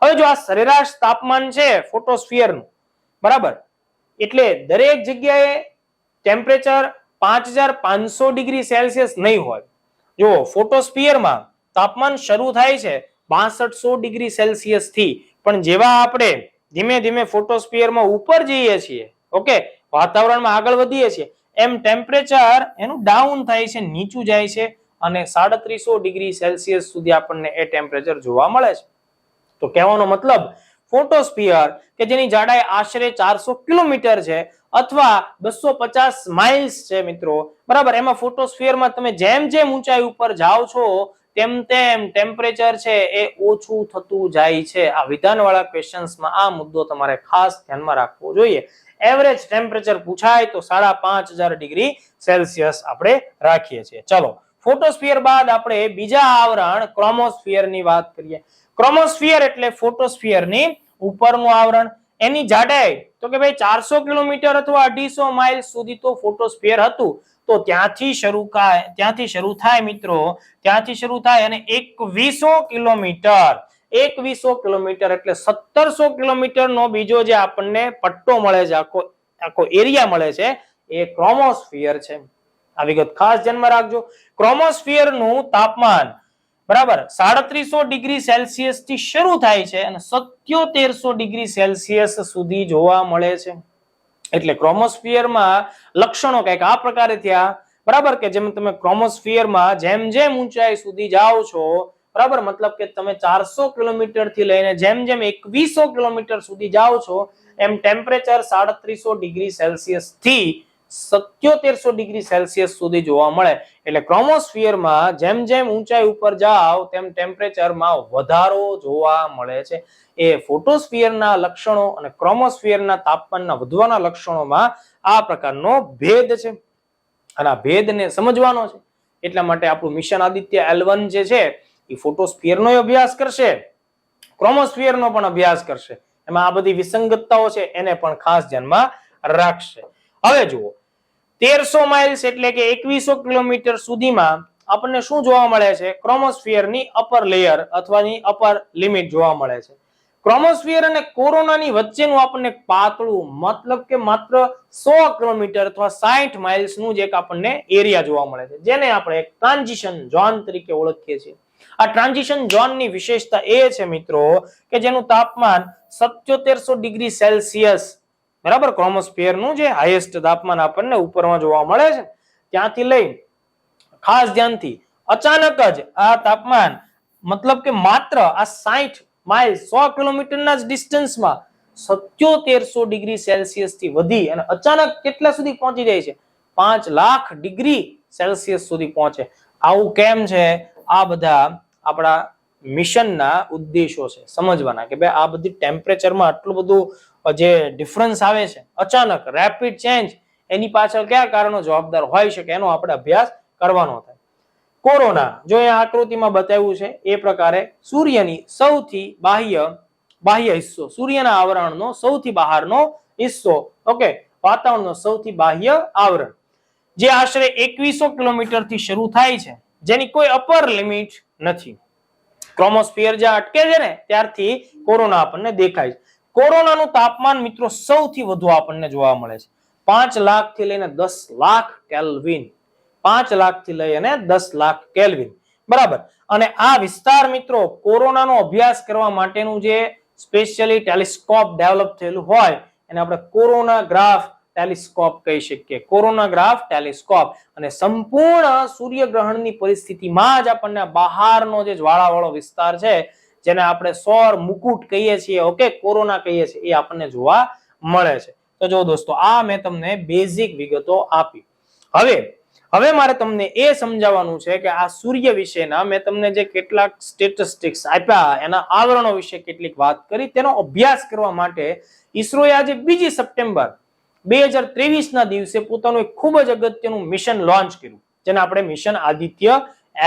હવે જો આ સરેરાશ તાપમાન છે ફોટોસ્ફિયરનું, બરાબર, એટલે દરેક જગ્યાએ ટેમ્પરેચર 5500 ડિગ્રી સેલ્સિયસ નહીં હોય. જો ફોટોસ્ફિયરમાં તાપમાન શરૂ થાય છે 6200 ડિગ્રી સેલ્સિયસ થી, પણ જેવા આપણે ધીમે ધીમે ફોટોસ્ફિયરમાં ઉપર જઈએ છીએ, ઓકે, વાતાવરણમાં આગળ વધીએ છીએ, એમ ટેમ્પરેચર એનું ડાઉન થાય છે, નીચું જાય છે અને 3700 ડિગ્રી સેલ્સિયસ સુધી આપણને એ ટેમ્પરેચર જોવા મળે છે. તો કહેવાનો મતલબ ફોટોસ્ફિયર કે જેની જાડાઈ આશરે 400 કિલોમીટર છે અથવા 250 માઇલ્સ છે મિત્રો, બરાબર, એમાં ફોટોસ્ફિયરમાં તમે જેમ જેમ ઊંચાઈ ઉપર જાઓ છો તેમ તેમ ટેમ્પરેચર છે એ ઓછું થતું જાય છે. આ વિધાનવાળા ક્વેશ્ચન્સમાં આ મુદ્દો તમારે ખાસ ધ્યાનમાં રાખવો જોઈએ. એવરેજ ટેમ્પરેચર પૂછાય તો 5500 ડિગ્રી સેલ્સિયસ આપણે રાખીએ છીએ. ચલો, ફોટોસ્ફિયર બાદ આપણે બીજા આવરણ ક્રોમોસ્ફિયર ની વાત કરીએ. ક્રોમોસ્ફિયર એટલે ફોટોસ્ફિયર ની ઉપરનું આવરણ. એની જાડાઈ તો કે ભાઈ 400 કિલોમીટર અથવા 250 માઇલ સુધી તો ફોટોસ્ફિયર હતું. તો ત્યાંથી શરૂ થાય મિત્રો, ત્યાંથી શરૂ થાય અને 2100 કિલોમીટર, 2100 કિલોમીટર એટલે 1700 કિલોમીટર નો બીજો જે આપણને પટ્ટો મળે છે, આખો એરિયા મળે છે, એ ક્રોમોસ્ફિયર છે. આ વિગત ખાસ ધ્યાનમાં રાખજો. ક્રોમોસ્ફિયર નું તાપમાન, બરાબર, 3700 ડિગ્રી સેલ્સિયસ થી શરૂ થાય છે અને 7700 ડિગ્રી સેલ્સિયસ સુધી જોવા મળે છે. એટલે ક્રોમોસ્ફિયરમાં લક્ષણો કંઈક આ પ્રકારે થયા, બરાબર, કે જેમ તમે ક્રોમોસ્ફિયરમાં જેમ જેમ ઊંચાઈ સુધી જાઓ છો, બરાબર, મતલબ કે તમે 400 કિલોમીટર થી લઈને જેમ જેમ 2100 કિલોમીટર સુધી જાઓ છો એમ ટેમ્પરેચર 3700 ડિગ્રી સેલ્સિયસ થી 7700 ડિગ્રી સેલ્સિયસ સુધી જોવા મળે. એટલે ક્રોમોસ્ફિયરમાં જેમ જેમ ઊંચાઈ ઉપર જાઓ તેમ ટેમ્પરેચરમાં વધારો જોવા મળે છે. એ ફોટોસ્ફિયરના લક્ષણો અને ક્રોમોસ્ફિયરના તાપમાનના વધવાના લક્ષણોમાં આ પ્રકારનો ભેદ છે અને આ ભેદને સમજવાનો છે. એટલા માટે આપણું મિશન આદિત્ય L1 જે છે એ ફોટોસ્ફિયરનો અભ્યાસ કરશે, ક્રોમોસ્ફિયરનો પણ અભ્યાસ કરશે. એમાં આ બધી વિસંગતતાઓ છે એને પણ ખાસ ધ્યાનમાં રાખશે. હવે જુઓ, 1300 માઇલ્સ એટલે કે 2100 કિલોમીટર સુધીમાં આપણને શું જોવા મળે છે? ક્રોમોસ્ફિયરની અપર લેયર અથવાની અપર લિમિટ જોવા મળે છે. ક્રોમોસ્ફિયર અને કોરોનાની વચ્ચેનું આપણને પાતળું, મતલબ કે માત્ર 100 કિલોમીટર અથવા 60 માઇલ્સ નું જ એક આપણને એરિયા જોવા મળે છે, જેને આપણે એક ટ્રાન્ઝિશન ઝોન તરીકે ઓળખીએ છીએ. આ ટ્રાન્ઝિશન ઝોનની વિશેષતા એ છે મિત્રો કે જેનું તાપમાન 7700 ડિગ્રી સેલ્સિયસ, બરાબર, ક્રોમોસ્ફિયરનું જે હાઈએસ્ટ તાપમાન આપણને ઉપરમાં જોવા મળે છે ત્યાંથી લઈ ખાસ ધ્યાનથી અચાનક જ આ તાપમાન મતલબ કે માત્ર આ 60 માઇલ 100 કિલોમીટરના જ ડિસ્ટન્સમાં 7700 ડિગ્રી સેલ્સિયસ થી વધી અને અચાનક કેટલા સુધી પહોંચી જાય છે? 5 લાખ ડિગ્રી સેલ્સિયસ સુધી પહોંચે. આવું કેમ છે? આ બધા આપણા મિશનના ઉદ્દેશો છે સમજવાના કે ભાઈ આ બધી ટેમ્પરેચરમાં આટલું બધું જે ડિફરન્સ આવે છે, અચાનક રેપિડ ચેન્જ, એની પાછળ કયા કારણો જવાબદાર હોઈ શકે એનો આપણે અભ્યાસ કરવાનો થાય. કોરોના જો અહીંયા આકૃતિમાં બતાવ્યું છે એ પ્રકારે સૂર્યની સૌથી બાહ્ય હિસ્સો, સૂર્યના આવરણનો સૌથી બહારનો હિસ્સો, ઓકે, વાતાવરણનો સૌથી બાહ્ય આવરણ જે આશરે 2100 કિલોમીટર થી શરૂ થાય છે, જેની કોઈ અપર લિમિટ નથી. ક્રોમોસ્ફિયર જ્યાં અટકે છે ને ત્યારથી કોરોના આપણને દેખાય છે. કોરોનાનું તાપમાન મિત્રો સૌથી વધુ આપણને જોવા મળે છે 5 લાખ થી લઈને 10 લાખ કેલ્વિન. 5 લાખ થી લઈને 10 લાખ કેલ્વિન, બરાબર. અને આ વિસ્તાર મિત્રો કોરોનાનો અભ્યાસ કરવા માટેનું જે સ્પેશિયલી ટેલિસ્કોપ ડેવલપ થયેલું હોય એને આપણે કોરોનાગ્રાફ ટેલિસ્કોપ કહી શકીએ. કોરોનાગ્રાફ ટેલિસ્કોપ. અને સંપૂર્ણ સૂર્યગ્રહણની પરિસ્થિતિમાં જ આપણને બહારનો જે જ્વાળાવાળો વિસ્તાર છે જેને આપણે સૌર મુકુટ કહીએ છીએ, ઓકે, કોરોના કહીએ છીએ, એ આપણને જોવા મળે છે. તો જો દોસ્તો, આ મેં તમને બેઝિક વિગતો આપી. હવે મારે તમને એ સમજાવવાનું છે કે આ સૂર્ય વિશેના મેં તમને જે કેટલાક સ્ટેટિસ્ટિક્સ આપ્યા, એના આવરણો વિશે કેટલીક વાત કરી, તેનો અભ્યાસ કરવા માટે ઈસરોએ આજે 2 સપ્ટેમ્બર 2023 ના દિવસે પોતાનું એક ખૂબ જ અગત્યનું મિશન લોન્ચ કર્યું, જેને આપણે મિશન આદિત્ય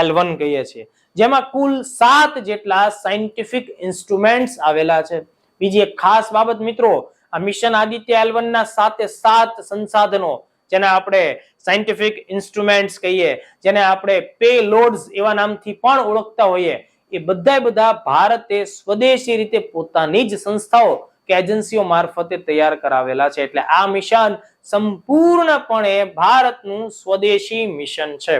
L1 કહીએ છીએ, જેમાં કુલ 7 જેટલા સાયન્ટિફિક ઇન્સ્ટ્રુમેન્ટ્સ આવેલા છે. બીજી એક ખાસ બાબત મિત્રો, આ મિશન આદિત્ય L1 ના 7 સંસાધનો, જેને આપણે સાયન્ટિફિક ઇન્સ્ટ્રુમેન્ટ્સ કહીએ, જેને આપણે પેલોડ્સ એવા નામથી પણ ઓળખતા હોઈએ, એ બધા ભારતે સ્વદેશી રીતે પોતાની જ સંસ્થાઓ કે એજન્સીઓ મારફતે તૈયાર કરાવેલા છે. એટલે આ મિશન સંપૂર્ણપણે ભારતનું સ્વદેશી મિશન છે.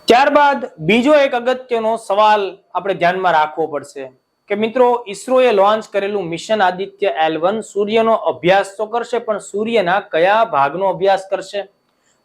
ત્યારબાદ બીજો એક અગત્યનો સવાલ આપણે ધ્યાનમાં રાખવો પડશે કે મિત્રો, ઈસરોએ લોન્ચ કરેલું મિશન આદિત્ય L1 સૂર્યનો અભ્યાસ તો કરશે, પણ સૂર્યના કયા ભાગનો અભ્યાસ કરશે?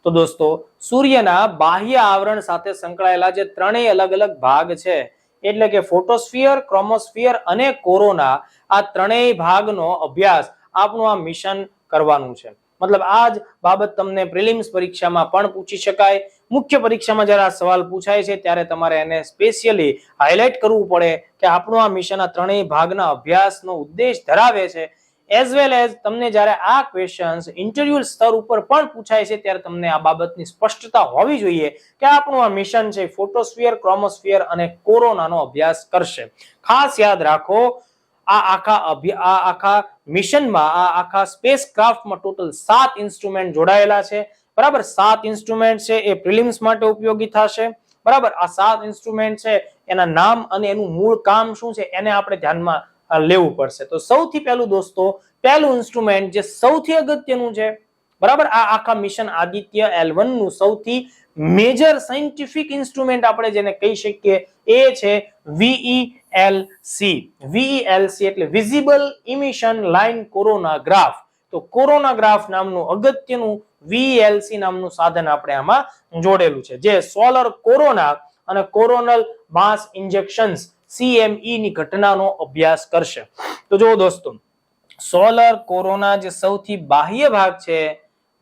તો દોસ્તો, સૂર્યના બાહ્ય આવરણ સાથે સંકળાયેલા જે ત્રણેય અલગ અલગ ભાગ છે, એટલે કે ફોટોસ્ફિયર, ક્રોમોસ્ફિયર અને કોરોના, આ ત્રણેય ભાગનો અભ્યાસ આપણું આ મિશન કરવાનું છે. મતલબ આ જ બાબત તમને પ્રિલિમ્સ પરીક્ષામાં પણ પૂછી શકાય. મુખ્ય પરીક્ષામાં જ્યારે આ સવાલ પૂછાય છે ત્યારે તમારે એને સ્પેશિયલી હાઇલાઇટ કરવું પડે કે આપણું આ મિશન આ ત્રણેય ભાગના અભ્યાસનો ઉદ્દેશ ધરાવે છે. એઝ વેલ એઝ તમને જ્યારે આ ક્વેશ્ચન્સ ઇન્ટરવ્યુ સ્તર ઉપર પણ પૂછાય છે ત્યારે તમને આ બાબતની સ્પષ્ટતા હોવી જોઈએ કે આપણું આ મિશન છે ફોટોસ્ફિયર, ક્રોમોસ્ફિયર અને કોરોનાનો અભ્યાસ કરશે. ખાસ યાદ રાખો, આ આખા મિશનમાં, આ આખા સ્પેસ ક્રાફ્ટમાં ટોટલ 7 ઇન્સ્ટ્રુમેન્ટ જોડાયેલા છે, બરાબર. 7 ઇન્સ્ટ્રુમેન્ટ છે એ પ્રિલિમ્સ માટે ઉપયોગી થશે, બરાબર. આ 7 ઇન્સ્ટ્રુમેન્ટ છે એના નામ અને એનું મૂળ કામ શું છે એને આપણે ધ્યાનમાં લેવું પડશે. તો સૌથી પહેલું દોસ્તો, પહેલું ઇન્સ્ટ્રુમેન્ટ જે સૌથી અગત્યનું છે, બરાબર, આ આખા મિશન આદિત્ય L1 નું સૌથી મેજર સાયન્ટિફિક ઇન્સ્ટ્રુમેન્ટ આપણે જેને કહી શકીએ એ છે VELC. VELC એટલે વિઝિબલ ઇમિશન લાઇન કોરોનાગ્રાફ. તો કોરોનાગ્રાફ નામનું અગત્યનું VELC નામનું સાધન આપણે આમાં જોડેલું છે, જે સોલર કોરોના અને કોરોનલ માસ ઇન્જેક્શન્સ CME ની ઘટનાનો અભ્યાસ કરશે. તો જો દોસ્તો, સોલર કોરોના જે સૌથી બાહ્ય ભાગ છે,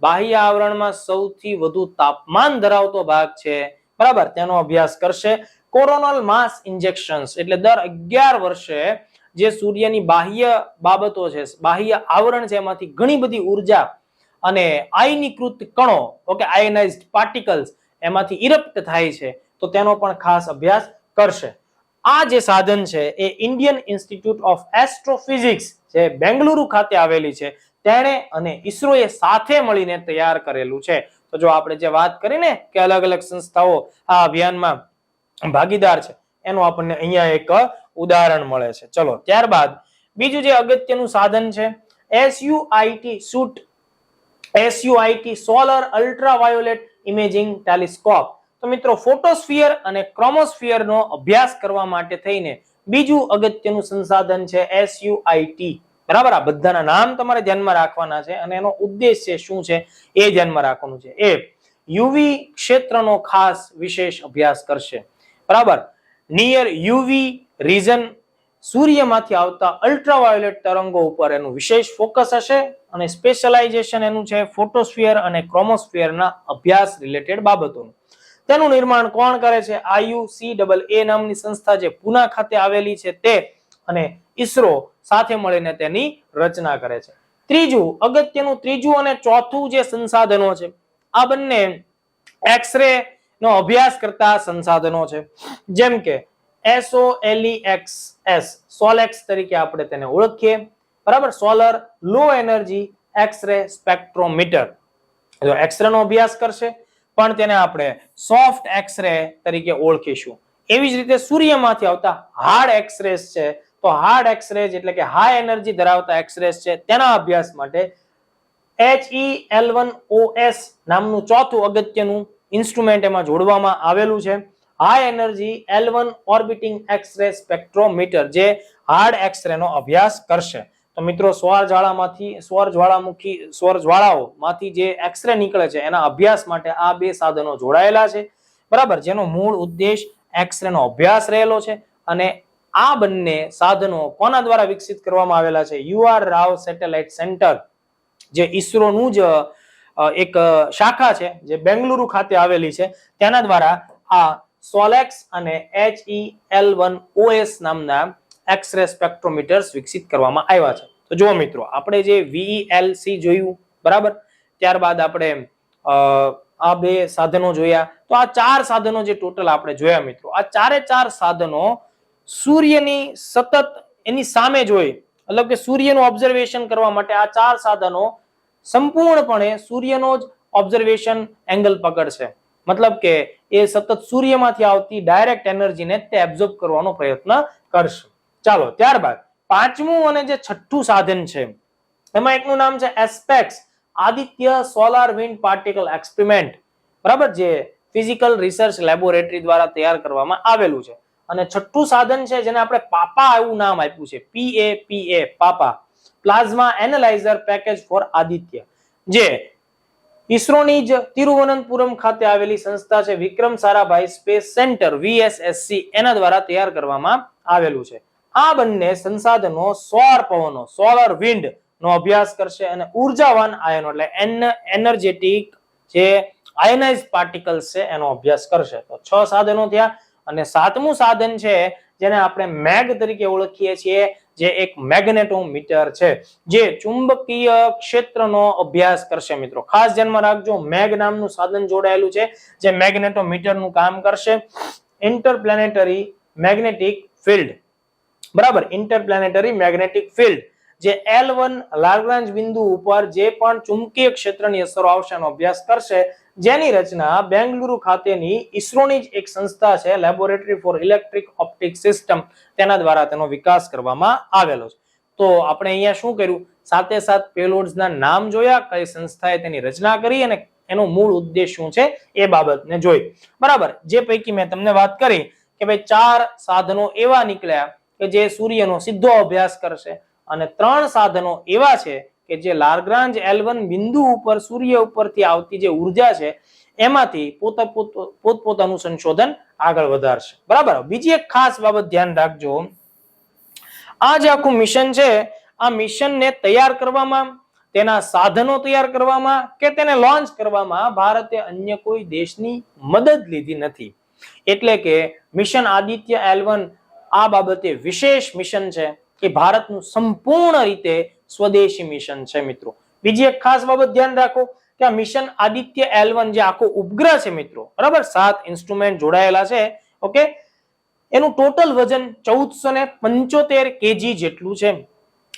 બાહ્ય આવરણમાં સૌથી વધુ તાપમાન ધરાવતો ભાગ છે, બરાબર, તેનો અભ્યાસ કરશે. કોરોનલ માસ ઇન્જેક્શન્સ એટલે દર 11 વર્ષે જે સૂર્યની બાહ્ય બાબતો છે, બાહ્ય આવરણ છે, એમાંથી ઘણી બધી ઉર્જા અને આયનીકૃત કણો, ઓકે, આયનાઇઝ્ડ પાર્ટિકલ્સ એમાંથી ઇરપ્ટ થાય છે, તો તેનો પણ ખાસ અભ્યાસ કરશે. આ જે સાધન છે એ ઇન્ડિયન ઇન્સ્ટિટ્યૂટ ઓફ એસ્ટ્રોફિઝિક્સ જે બેંગલુરુ ખાતે આવેલી છે, તેણે અને ઈસરોએ સાથે મળીને તૈયાર કરેલું છે. તો જો આપણે જે વાત કરીને કે અલગ અલગ સંસ્થાઓ આ અભિયાનમાં ભાગીદાર છે, એનું આપણને અહીંયા એક ઉદાહરણ મળે છે. ચલો, ત્યારબાદ બીજું જે અગત્યનું સાધન છે SUIT solar ultraviolet imaging telescope. તો મિત્રો, ફોટોસ્ફિયર અને ક્રોમોસ્ફિયર નો અભ્યાસ કરવા માટે થઈને બીજું અગત્યનું સંસાધન છે SUIT, બરાબર. આ બધાના નામ તમારે ધ્યાનમાં રાખવાના છે અને એનો ઉદ્દેશ્ય શું છે એ ધ્યાનમાં રાખવાનું છે. એ યુવી ક્ષેત્રનો ખાસ વિશેષ અભ્યાસ કરશે, બરાબર. નિયર યુવી રીજન, સૂર્યમાંથી આવતા અલ્ટ્રાવાયોલેટ તરંગો ઉપર એનું વિશેષ ફોકસ હશે અને સ્પેશિયલાઇઝેશન એનું છે ફોટોસ્ફિયર અને ક્રોમોસ્ફિયરના અભ્યાસ રિલેટેડ બાબતોનું. તેનું નિર્માણ કોણ કરે છે? IUCAA નામની સંસ્થા જે પુના ખાતે આવેલી છે તે અને ઈસરો સાથે મળીને તેની રચના કરે છે. ત્રીજું અગત્યનું, ત્રીજું અને ચોથું જે સંસાધનો છે, આ બંને એક્સરે નો અભ્યાસ કરતા સંસાધનો છે, જેમ કે SOLEX તરીકે આપણે તેને ઓળખીએ, બરાબર. સોલર લો એનર્જી એક્સરે સ્પેક્ટ્રોમીટર. જો એક્સરે નો અભ્યાસ કરશે, પણ તેને આપણે સોફ્ટ એક્સરે તરીકે ઓળખીશું. એવી જ રીતે સૂર્યમાંથી આવતા હાર્ડ એક્સરેસ છે, તો હાર્ડ એક્સરેસ એટલે કે હાઈ એનર્જી ધરાવતા એક્સરેસ છે, તેના અભ્યાસ માટે HEL1OS નામનું ચોથું અગત્યનું ઇન્સ્ટ્રુમેન્ટ એમાં જોડવામાં આવેલું છે. High energy L1 orbiting x-ray spectrometer જે હાર્ડ એક્સરે નો અભ્યાસ કરશે. તો મિત્રો સૌર જ્વાળાઓમાંથી જે એક્સરે નીકળે છે એના અભ્યાસ માટે આ બે સાધનો જોડાયેલા છે, બરાબર, જેનો મૂળ ઉદ્દેશ એક્સરે નો અભ્યાસ રહેલો છે. અને આ બંને સાધનો કોના દ્વારા વિકસિત કરવામાં આવેલા છે? UR રાવ સેટેલાઇટ સેન્ટર, જે ઈસરોનું જ એક શાખા છે જે બેંગલુરુ ખાતે આવેલી છે, તેના દ્વારા આ સોલેક્સ અને HEL1OS નામના એક્સરે સ્પેક્ટ્રોમીટર્સ વિકસિત કરવામાં આવ્યા છે. તો જુઓ મિત્રો, આપણે જે VELC જોયું, બરાબર, ત્યારબાદ આપણે આ બે સાધનો જોયા. તો આ ચાર સાધનો જે ટોટલ આપણે જોયા મિત્રો, આ ચાર સાધનો સૂર્યની સતત એની સામે જોઈ, મતલબ કે સૂર્યનું ઓબ્ઝર્વેશન કરવા માટે આ ચાર સાધનો સંપૂર્ણપણે સૂર્યનો જ ઓબ્ઝર્વેશન એંગલ પકડશે. મતલબ કે એ સતત સૂર્યમાંથી આવતી ડાયરેક્ટ એનર્જીને તે એબ્ઝોર્બ કરવાનો પ્રયત્ન કરશે. ચાલો, ત્યારબાદ પાંચમું અને જે છઠ્ઠું સાધન છે એમાં એકનું નામ છે ASPEX Aditya solar wind particle experiment, બરાબર, જે ફિઝિકલ રિસર્ચ લેબોરેટરી દ્વારા તૈયાર કરવામાં આવેલું છે. અને છઠ્ઠું સાધન છે જેને આપણે પાપા એવું નામ આપ્યું છે, PAPA, PAPA, plasma analyser package for Aditya, જે ઈસરોની જ તિરુવનંતપુરમ ખાતે આવેલી સંસ્થા છે Vikram Sarabhai space centre VSSC, એના દ્વારા તૈયાર કરવામાં આવેલું છે. આ બંને સંસાધનો સૌર પવનો, સોલર વિન્ડ નો અભ્યાસ કરશે અને ઉર્જાવાન આયનો એટલે એનર્જેટિક જે આયનાઇઝ પાર્ટિકલ્સ છે એનો અભ્યાસ કરશે. તો 6 સાધનો થયા. અને સાતમું સાધન છે જેને આપણે મેગ તરીકે ઓળખીએ છીએ, જે એક મેગ્નેટોમીટર છે, જે ચુંબકીય ક્ષેત્રનો અભ્યાસ કરશે. મિત્રો ખાસ ધ્યાનમાં રાખજો, મેગ નામનું સાધન જોડાયેલું છે જે મેગ્નેટોમીટરનું કામ કરશે. ઇન્ટરપ્લેનેટરી મેગ્નેટિક ફિલ્ડ, બરાબર, ઇન્ટરપ્લેનેટરી મેગ્નેટિક ફિલ્ડ, જે L1 લાગ્રાન્જ બિંદુ ઉપર જે પણ ચુંબકીય ક્ષેત્રની અસરો આવશે એનો અભ્યાસ કરશે, જેની રચના બેંગલુરુ ખાતેની ઈસરોની જ એક સંસ્થા છે laboratory for electric optic system, તેના દ્વારા તેનો વિકાસ કરવામાં આવેલો છે. તો આપણે અહીંયા શું કર્યું, સાથે સાથ પેલોડ્સના નામ જોયા, કઈ સંસ્થાએ તેની રચના કરી અને એનો મૂળ ઉદ્દેશ શું છે એ બાબતને જોઈ, બરાબર. જે પૈકી મેં તમને વાત કરી કે ભાઈ 4 સાધનો એવા નીકળ્યા કે જે સૂર્યનો સીધો અભ્યાસ કરશે, અને 3 સાધનો એવા છે કે જે લાગ્રાન્જ L1 બિંદુ ઉપર સૂર્ય ઉપરથી આવતી જે ઉર્જા છે એમાંથી પોતપોતાનું સંશોધન આગળ વધારશે, બરાબર. બીજી એક ખાસ બાબત ધ્યાન રાખજો, આ જે આખું મિશન છે, આ મિશનને તૈયાર કરવામાં, તેના સાધનો તૈયાર કરવામાં કે તેને લોન્ચ કરવામાં ભારતે અન્ય કોઈ દેશની મદદ લીધી નથી. એટલે કે મિશન આદિત્ય L1 આ બાબતે વિશેષ મિશન છે કે ભારતનું સંપૂર્ણ રીતે સ્વદેશી મિશન છે. મિત્રો બીજી એક ખાસ બાબત ધ્યાન રાખો કે આ મિશન આદિત્ય L1 જે આખો ઉપગ્રહ છે મિત્રો, બરાબર, 7 ઇન્સ્ટ્રુમેન્ટ જોડાયેલા છે, ઓકે, એનું ટોટલ વજન 1475 kg જેટલું છે.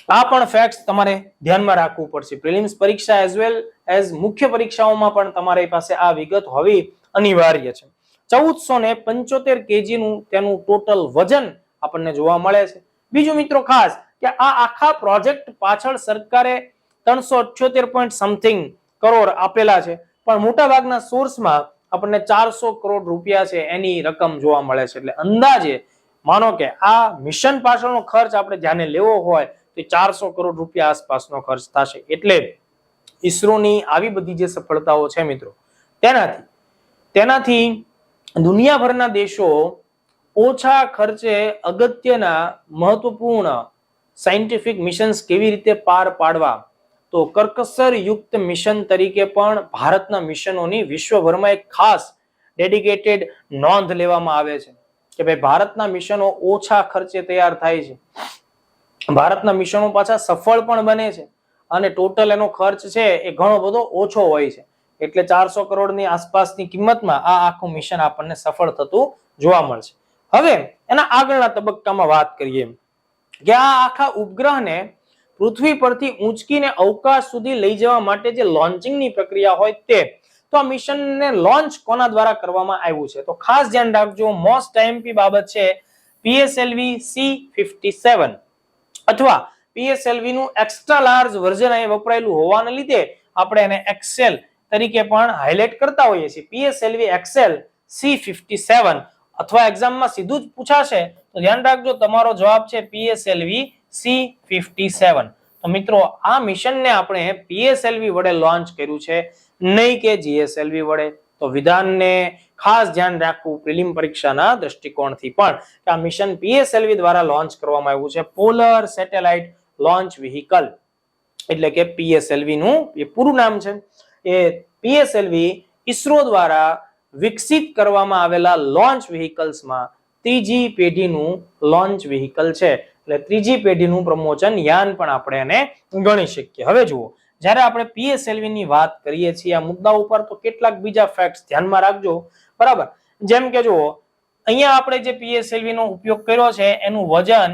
આ પણ ફેક્ટ્સ તમારે ધ્યાનમાં રાખવું પડશે. પ્રિલિમ્સ પરીક્ષા એઝ વેલ એઝ મુખ્ય પરીક્ષાઓમાં પણ તમારી પાસે આ વિગત હોવી અનિવાર્ય છે. 1475 kg નું તેનું ટોટલ વજન આપણને જોવા મળે છે. બીજું મિત્રો ખાસ કે આ આખા પ્રોજેક્ટ પાછળ સરકારે 378 સમથિંગ કરોડ આપેલા છે, પણ મોટા ભાગના સોર્સમાં આપણને 400 કરોડ રૂપિયા છે એની રકમ જોવા મળે છે. એટલે અંદાજે માનો કે આ મિશન પાછળનો ખર્ચ આપણે ધ્યાને લેવો હોય તો 400 કરોડ રૂપિયા આસપાસનો ખર્ચ થશે. એટલે ઈસરોની આવી બધી જે સફળતાઓ છે મિત્રો, તેનાથી દુનિયાભરના દેશો ઓછા ખર્ચે અગત્યના મહત્વપૂર્ણ સાયન્ટિફિક મિશન્સ કેવી રીતે પાર પાડવા, તો કરકસર યુક્ત મિશન તરીકે પણ ભારતના મિશનોની વિશ્વભરમાં એક ખાસ ડેડિકેટેડ નોંધ લેવામાં આવે છે કે ભાઈ ભારતના મિશનો ઓછા ખર્ચે તૈયાર થાય છે, ભારતના મિશનો પાછા સફળ પણ બને છે, અને ટોટલ એનો ખર્ચ છે એ ઘણો બધો ઓછો હોય છે. એટલે 400 કરોડની આસપાસની કિંમતમાં આ આખું મિશન આપણને સફળ થતું જોવા મળશે. હવે એના આગળના તબક્કામાં વાત કરીએ કે આ આખા ઉપગ્રહને પૃથ્વી પરથી ઊંચકીને અવકાશ સુધી લઈ જવા માટે જે લોન્ચિંગની પ્રક્રિયા હોય તે, તો આ મિશનને લોન્ચ કોના દ્વારા કરવામાં આવ્યું છે? તો ખાસ ધ્યાન રાખજો, મોસ્ટ આઈએમપી બાબત છે PSLV C57 અથવા PSLV નું એક્સ્ટ્રા લાર્જ વર્ઝન અહીં વપરાયેલું હોવાને લીધે આપણે એને એક્સેલ તરીકે પણ હાઇલાઇટ કરતા હોઈએ છીએ. PSLV એક્સેલ C57 અથવા એક્ઝામમાં સીધું જ પૂછાશે તો ધ્યાન રાખજો તમારો જવાબ છે PSLV C57. તો મિત્રો આ મિશનને આપણે PSLV વડે લોન્ચ કર્યું છે, નહીં કે GSLV વડે. તો વિધાનને ખાસ ધ્યાન રાખવું પ્રિલિમ પરીક્ષાના દ્રષ્ટિકોણથી પણ કે આ મિશન PSLV દ્વારા લોન્ચ કરવામાં આવ્યું છે. પોલર સેટેલાઇટ લોન્ચ વ્હીકલ એટલે કે PSLV નું એ પૂરું નામ છે. એ PSLV ઈસરો દ્વારા વિકસિત કરવામાં આવેલા લોન્ચ વ્હીકલ્સમાં ત્રીજી પેઢીનું લોન્ચ વ્હીકલ છે. એટલે ત્રીજી પેઢીનું પ્રમોચન યાન પણ આપણે એને ગણી શકીએ. હવે જુઓ, જ્યારે આપણે PSLV ની વાત કરીએ છીએ આ મુદ્દા ઉપર તો કેટલાક બીજા ફેક્ટ્સ ધ્યાનમાં રાખજો. બરાબર, જેમ કે જુઓ અહીંયા આપણે જે PSLV નો ઉપયોગ કર્યો છે એનું વજન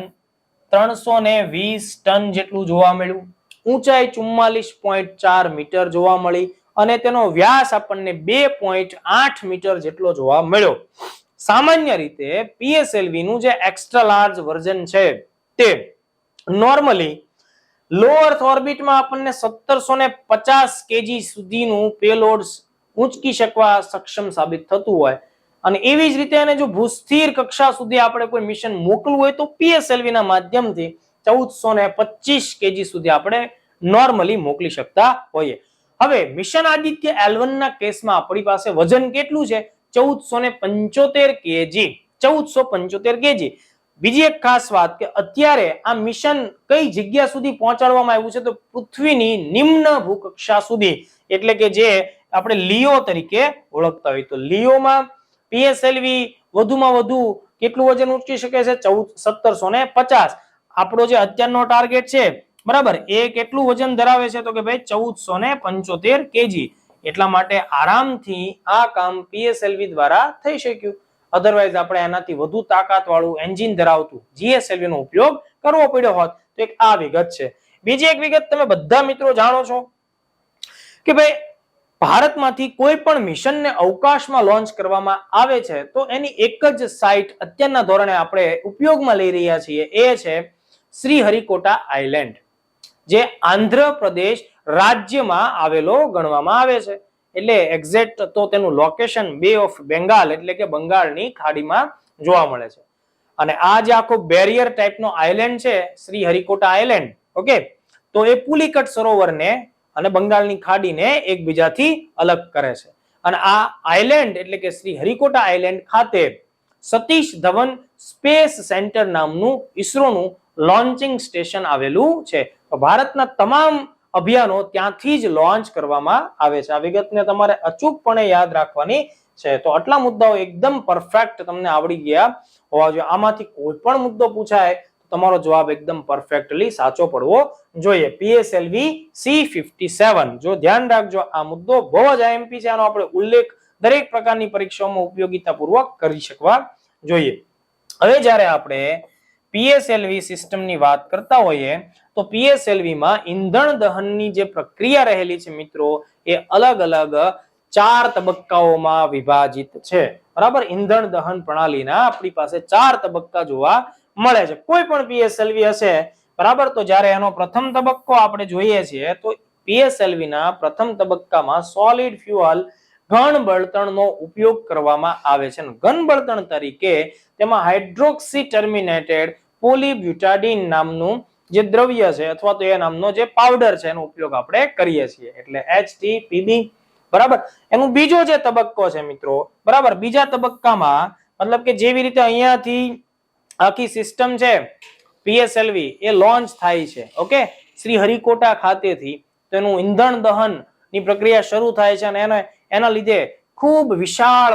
320 ટન જેટલું જોવા મળ્યું, ઊંચાઈ 44.4 મીટર જોવા મળી અને તેનો વ્યાસ આપણને 2.8 મીટર જેટલો જોવા મળ્યો. સામાન્ય રીતે PSLV નું જે એક્સ્ટ્રા લાર્જ વર્ઝન છે તે નોર્મલી લો અર્થ ઓર્બિટમાં આપણને 1750 kg સુધીનું પેલોડ ઊંચકી શકવા સક્ષમ સાબિત થતું હોય અને એવી જ રીતે એને જો ભૂસ્થિર કક્ષા સુધી આપણે કોઈ મિશન મોકલવું હોય તો PSLV ના માધ્યમથી 1425 kg સુધી આપણે નોર્મલી મોકલી શકતા હોઈએ. હવે મિશન આદિત્ય L1 ના કેસમાં આપણી પાસે વજન કેટલું છે? 1475 kg. 1475 kg. બીજી એક ખાસ વાત કે અત્યારે આ મિશન કઈ જગ્યા સુધી પહોંચાડવામાં આવ્યું છે? તો પૃથ્વીની નિમ્ન ભૂકક્ષા સુધી, એટલે કે જે આપણે લિયો તરીકે ઓળખતા હોય. તો લિયોમાં PSLV વધુમાં વધુ કેટલું વજન ઉંચકી શકે છે? 1750. આપણો જે અત્યારનો ટાર્ગેટ છે બરાબર એ કેટલું વજન ધરાવે છે? તો કે ભાઈ 1475 kg. એટલા માટે આરામથી આ કામ PSLV દ્વારા થઈ શક્યું. અધરવાઇઝ આપણે એનાથી વધુ તાકાત વાળું એન્જિન ધરાવતું GSLV નો ઉપયોગ કરવો પડ્યો હોત. તો એક આ વિગત છે. બીજી એક વિગત તમે બધા મિત્રો જાણો છો કે ભાઈ ભારતમાંથી કોઈ પણ મિશનને અવકાશમાં લોન્ચ કરવામાં આવે છે તો એની એક જ સાઇટ અત્યારના ધોરણે આપણે ઉપયોગમાં લઈ રહ્યા છીએ, એ છે શ્રીહરિકોટા આઇલેન્ડ, જે આંધ્રપ્રદેશ રાજ્યમાં આવેલો ગણવામાં આવે છે. એટલે એક્ઝેક્ટ તો તેનું લોકેશન બે ઓફ બેંગાલ એટલે કે બંગાળની ખાડીમાં જોવા મળે છે. અને આ જે આખો બેરિયર ટાઈપનો આઇલેન્ડ છે શ્રીહરિકોટા આઇલેન્ડ, ઓકે, તો એ પુલિકટ સરોવરને અને બંગાળની ખાડીને એકબીજાથી અલગ કરે છે. અને આ આઇલેન્ડ એટલે કે શ્રીહરિકોટા આઇલેન્ડ ખાતે સતીશ ધવન સ્પેસ સેન્ટર નામનું ઈસરોનું લોન્ચિંગ સ્ટેશન આવેલું છે. ભારતના તમામ અભિયાનો ત્યાંથી જ લોન્ચ કરવામાં આવે છે. આ વિગતને તમારે અચૂકપણે યાદ રાખવાની છે. તો આટલા મુદ્દાઓ એકદમ પરફેક્ટ તમને આવડી ગયા હોવા જોઈએ. આમાંથી કોઈ પણ મુદ્દો પૂછાય તો તમારો જવાબ એકદમ પરફેક્ટલી સાચો પડવો જોઈએ. PSLV C57. જો ધ્યાન રાખજો, આ મુદ્દો બહુ જ IMP છે. આનો આપણે ઉલ્લેખ દરેક પ્રકારની પરીક્ષાઓમાં ઉપયોગિતાપૂર્વક કરી શકવા જોઈએ. હવે જ્યારે આપણે PSLV સિસ્ટમની વાત કરતા હોઈએ તો PSLV માં ઈંધણ દહનની જે પ્રક્રિયા રહેલી છે મિત્રો એ અલગ અલગ 4 તબક્કાઓમાં વિભાજિત છે. બરાબર, ઈંધણ દહન પ્રણાલીના આપણી પાસે 4 તબક્કા જોવા મળે છે. કોઈ પણ PSLV હશે બરાબર, તો જ્યારે એનો પ્રથમ તબક્કો આપણે જોઈએ છીએ તો PSLV ના પ્રથમ તબક્કામાં સોલિડ ફ્યુઅલ ઘન બળતણનો ઉપયોગ કરવામાં આવે છે. ઘન બળતણ તરીકે તેમાં હાઇડ્રોક્સી ટર્મિનેટેડ પોલીબ્યુટાડીન નામનું જે દ્રવ્ય છે અથવા તો એ નામનો જે પાવડર છે એનો ઉપયોગ આપણે કરીએ છીએ, એટલે HTPB. બરાબર, એનું બીજો જે તબક્કો છે મિત્રો, બરાબર, બીજા તબક્કામાં મતલબ કે જેવી રીતે અહીંયાથી આખી સિસ્ટમ છે PSLV એ લોન્ચ થાય છે, ઓકે, શ્રીહરિકોટા ખાતેથી તેનું ઈંધણ દહન ની પ્રક્રિયા શરૂ થાય છે અને એના લીધે ખૂબ વિશાળ